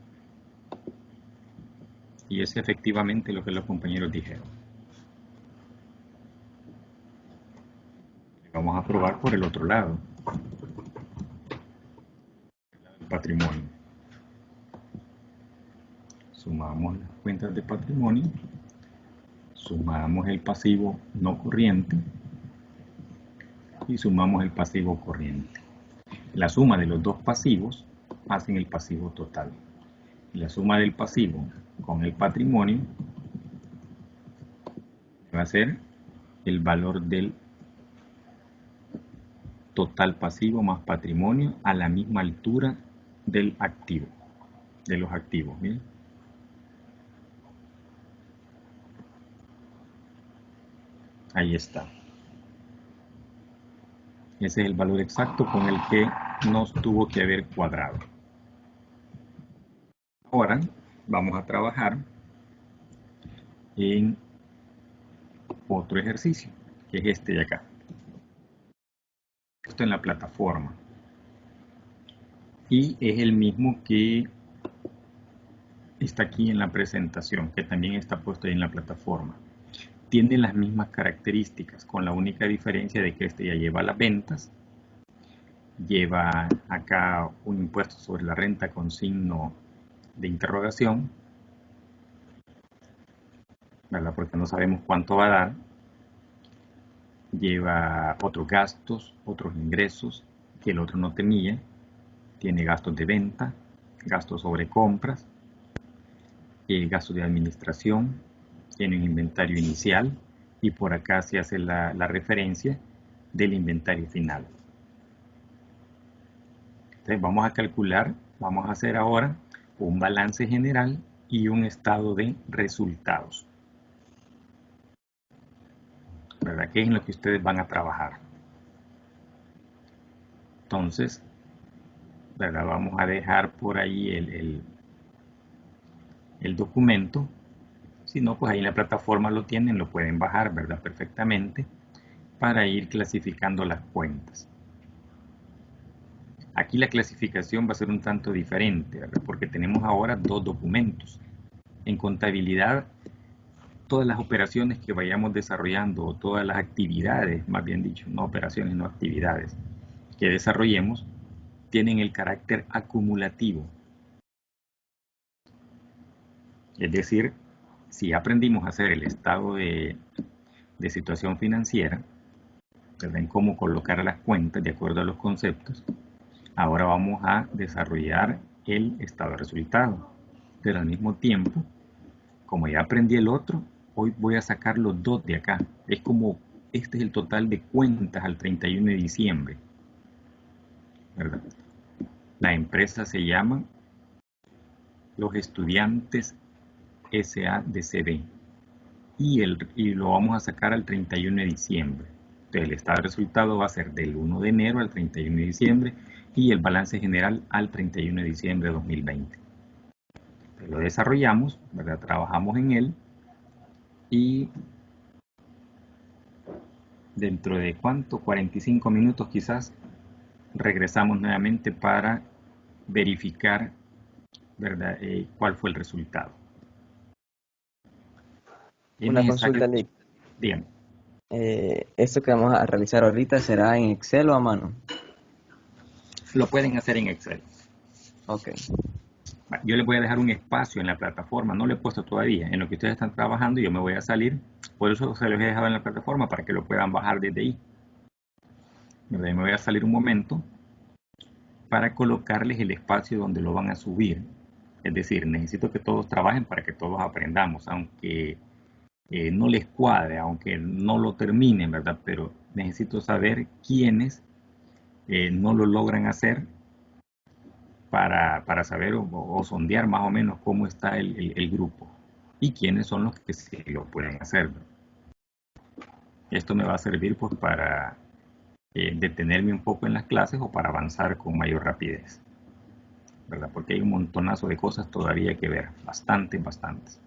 y es efectivamente lo que los compañeros dijeron. Vamos a probar por el otro lado, el patrimonio. Sumamos las cuentas de patrimonio, sumamos el pasivo no corriente y sumamos el pasivo corriente. La suma de los dos pasivos hacen el pasivo total. La suma del pasivo con el patrimonio va a ser el valor del total pasivo más patrimonio a la misma altura del activo, de los activos. ¿Bien? Ahí está. Ese es el valor exacto con el que nos tuvo que haber cuadrado. Ahora vamos a trabajar en otro ejercicio, que es este de acá. Esto en la plataforma. Y es el mismo que está aquí en la presentación, que también está puesto ahí en la plataforma. Tiene las mismas características, con la única diferencia de que este ya lleva las ventas, lleva acá un impuesto sobre la renta con signo de interrogación, ¿verdad? Porque no sabemos cuánto va a dar, lleva otros gastos, otros ingresos que el otro no tenía, tiene gastos de venta, gastos sobre compras, gastos de administración, tiene un inventario inicial y por acá se hace la referencia del inventario final. Entonces vamos a calcular, vamos a hacer ahora un balance general y un estado de resultados, ¿verdad? Que es en lo que ustedes van a trabajar. Entonces, ¿verdad? Vamos a dejar por ahí el documento. Si no, pues ahí en la plataforma lo tienen, lo pueden bajar, ¿verdad? Perfectamente, para ir clasificando las cuentas. Aquí la clasificación va a ser un tanto diferente, ¿verdad? Porque tenemos ahora dos documentos. En contabilidad, todas las operaciones que vayamos desarrollando, o todas las actividades, más bien dicho, no operaciones, no actividades, que desarrollemos, tienen el carácter acumulativo. Es decir, si aprendimos a hacer el estado de situación financiera, ¿verdad? En cómo colocar las cuentas de acuerdo a los conceptos, ahora vamos a desarrollar el estado de resultado. Pero al mismo tiempo, como ya aprendí el otro, hoy voy a sacar los dos de acá. Es como, este es el total de cuentas al 31 de diciembre, ¿verdad? La empresa se llama Los Estudiantes SADCB y lo vamos a sacar al 31 de diciembre. Entonces el estado de resultado va a ser del 1 de enero al 31 de diciembre y el balance general al 31 de diciembre de 2020. Entonces, lo desarrollamos, ¿verdad? Trabajamos en él y dentro de ¿cuánto? 45 minutos quizás regresamos nuevamente para verificar, ¿verdad? Cuál fue el resultado. Una consulta, Lick. Díganme. Esto que vamos a realizar ahorita será en Excel o a mano. Lo pueden hacer en Excel. Ok. Yo les voy a dejar un espacio en la plataforma, no lo he puesto todavía, en lo que ustedes están trabajando yo me voy a salir, por eso se los he dejado en la plataforma para que lo puedan bajar desde ahí. Me voy a salir un momento para colocarles el espacio donde lo van a subir. Es decir, necesito que todos trabajen para que todos aprendamos, aunque no les cuadre, aunque no lo terminen, ¿verdad? Pero necesito saber quiénes no lo logran hacer para saber o sondear más o menos cómo está el grupo y quiénes son los que sí lo pueden hacer. Esto me va a servir pues para detenerme un poco en las clases o para avanzar con mayor rapidez, ¿verdad? Porque hay un montonazo de cosas todavía que ver, bastantes.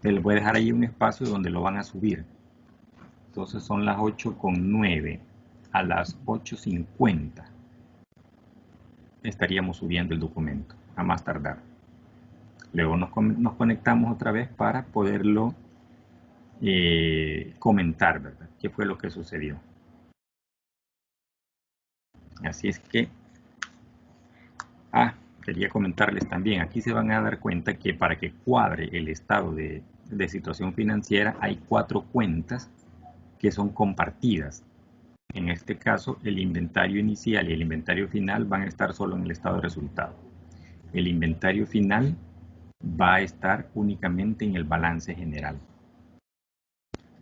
Les voy a dejar ahí un espacio donde lo van a subir. Entonces son las 8:09, a las 8:50 estaríamos subiendo el documento, a más tardar. Luego nos conectamos otra vez para poderlo comentar, ¿verdad? ¿Qué fue lo que sucedió? Así es que, quería comentarles también, aquí se van a dar cuenta que para que cuadre el estado de situación financiera hay 4 cuentas que son compartidas. En este caso, el inventario inicial y el inventario final van a estar solo en el estado de resultado. El inventario final va a estar únicamente en el balance general.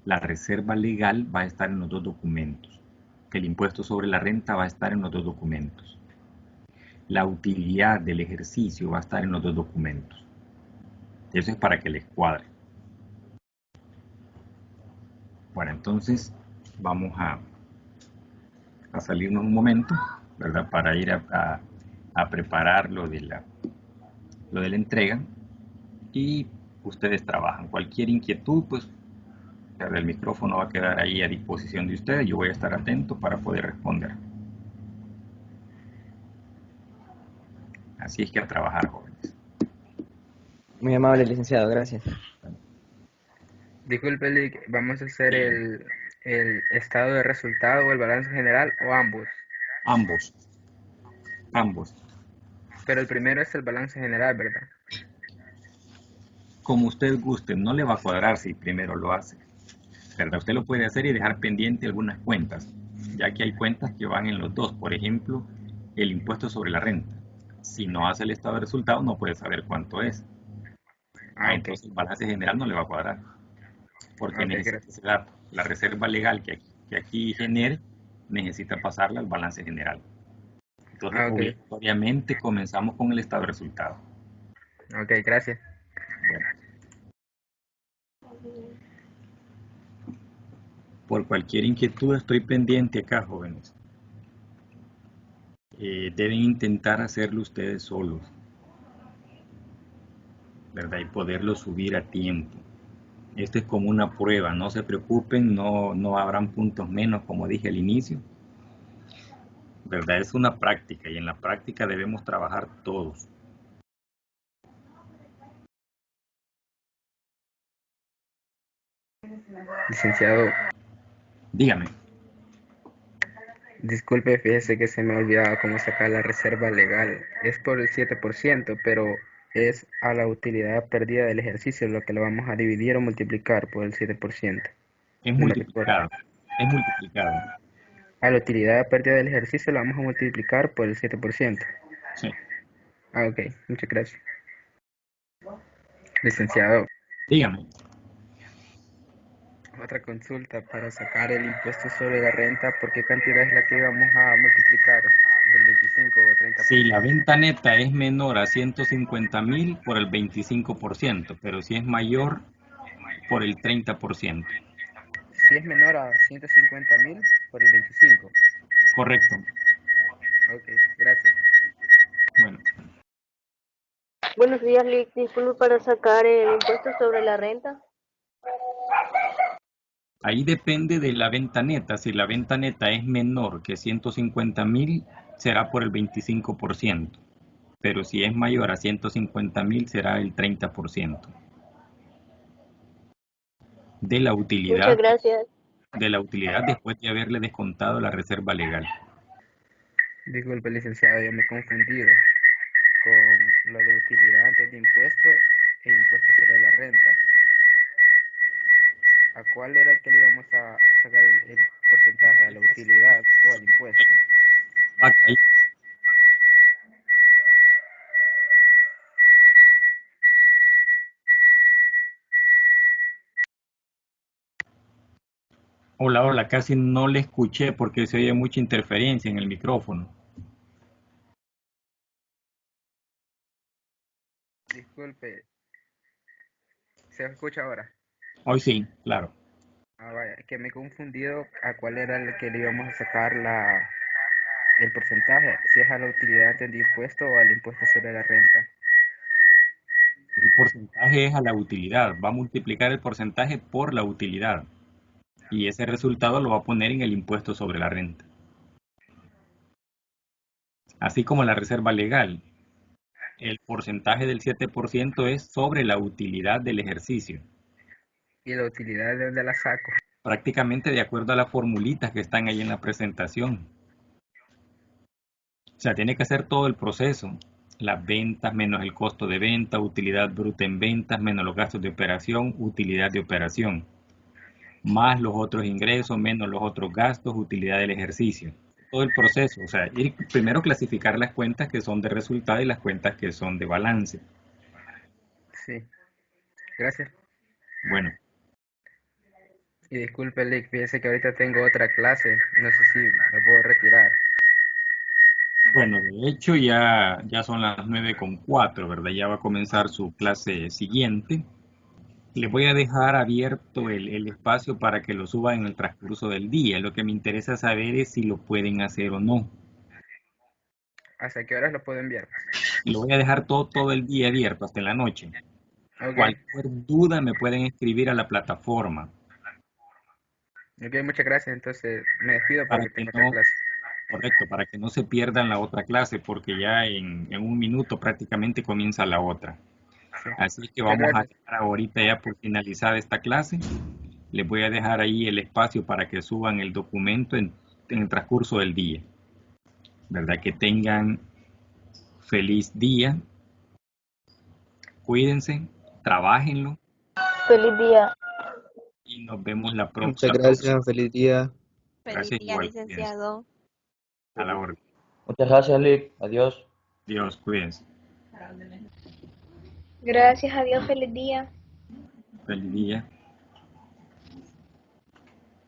La reserva legal va a estar en los 2 documentos. El impuesto sobre la renta va a estar en los 2 documentos. La utilidad del ejercicio va a estar en los 2 documentos. Eso es para que les cuadre. Bueno, entonces vamos a salirnos un momento, ¿verdad? Para ir a preparar lo de la entrega y ustedes trabajan. Cualquier inquietud, pues el micrófono va a quedar ahí a disposición de ustedes. Yo voy a estar atento para poder responder. Así es que a trabajar, jóvenes. Muy amable, licenciado, gracias. Disculpe, Lick, ¿vamos a hacer el estado de resultado o el balance general o ambos? Ambos. Pero el primero es el balance general, ¿verdad? Como usted guste, no le va a cuadrar si primero lo hace, ¿verdad? Usted lo puede hacer y dejar pendiente algunas cuentas, ya que hay cuentas que van en los 2. Por ejemplo, el impuesto sobre la renta. Si no hace el estado de resultado, no puede saber cuánto es. Entonces el balance general no le va a cuadrar, porque necesita ese dato. La reserva legal que aquí genere, necesita pasarla al balance general. Entonces, obligatoriamente comenzamos con el estado de resultado. Ok, gracias. Bueno. Por cualquier inquietud estoy pendiente acá, jóvenes. Deben intentar hacerlo ustedes solos, ¿verdad? Y poderlo subir a tiempo. Esto es como una prueba, no se preocupen, no habrán puntos menos, como dije al inicio, ¿verdad? Es una práctica y en la práctica debemos trabajar todos. Licenciado. Dígame. Disculpe, fíjese que se me ha olvidado cómo sacar la reserva legal. Es por el 7%, pero es a la utilidad perdida del ejercicio lo que lo vamos a dividir o multiplicar por el 7%. Es multiplicado. A la utilidad perdida del ejercicio lo vamos a multiplicar por el 7%. Sí. Ok, muchas gracias. Licenciado. Dígame. Otra consulta para sacar el impuesto sobre la renta, ¿por qué cantidad es la que vamos a multiplicar? ¿Del 25 o 30%? Si la venta neta es menor a 150,000 por el 25%, pero si es mayor por el 30%. Si es menor a 150,000 por el 25%. Correcto. Ok, gracias. Bueno. Buenos días, Lick. Disculpe para sacar el impuesto sobre la renta. Ahí depende de la venta neta. Si la venta neta es menor que 150,000, será por el 25%. Pero si es mayor a 150,000, será el 30%. de la Muchas utilidad, gracias. después de haberle descontado la reserva legal. Disculpe, licenciado, yo me he confundido con lo de utilidad antes de impuesto e impuesto sobre la renta. ¿A cuál era el que le íbamos a sacar el porcentaje? ¿A la utilidad o al impuesto? Va ahí. Hola, hola, casi no le escuché porque se oye mucha interferencia en el micrófono. Disculpe, ¿se escucha ahora? Hoy sí, claro. Ah, vaya, que me he confundido a cuál era el que le íbamos a sacar el porcentaje, si es a la utilidad antes de impuesto o al impuesto sobre la renta. El porcentaje es a la utilidad. Va a multiplicar el porcentaje por la utilidad. Y ese resultado lo va a poner en el impuesto sobre la renta. Así como la reserva legal. El porcentaje del 7% es sobre la utilidad del ejercicio. ¿Y la utilidad de dónde la saco? Prácticamente de acuerdo a las formulitas que están ahí en la presentación. O sea, tiene que hacer todo el proceso. Las ventas menos el costo de venta, utilidad bruta en ventas menos los gastos de operación, utilidad de operación. Más los otros ingresos menos los otros gastos, utilidad del ejercicio. Todo el proceso. O sea, ir primero clasificar las cuentas que son de resultado y las cuentas que son de balance. Sí, gracias. Bueno, Y disculpe, Lick, fíjese que ahorita tengo otra clase, no sé si me puedo retirar. Bueno, de hecho ya son las 9:04, ¿verdad? Ya va a comenzar su clase siguiente. Le voy a dejar abierto el espacio para que lo suban en el transcurso del día. Lo que me interesa saber es si lo pueden hacer o no. ¿Hasta qué horas lo puedo enviar? Lo voy a dejar todo el día abierto, hasta en la noche. Ok, Cualquier duda me pueden escribir a la plataforma ok, muchas gracias, entonces me despido para porque que tengo otra no, clase. correcto, para que no se pierdan la otra clase, porque ya en un minuto prácticamente comienza la otra. Sí, Así que muchas vamos a gracias. dejar ahorita ya por finalizar esta clase. Les voy a dejar ahí el espacio para que suban el documento en el transcurso del día. ¿Verdad? Que tengan feliz día. Cuídense, trabajenlo Feliz día. y nos vemos la Muchas próxima. gracias, feliz día. Feliz Gracias día, igual, cuídense. licenciado. A la orden. Muchas gracias, Lick. Adiós. Dios, cuídense. Gracias a Dios, feliz día. Feliz día.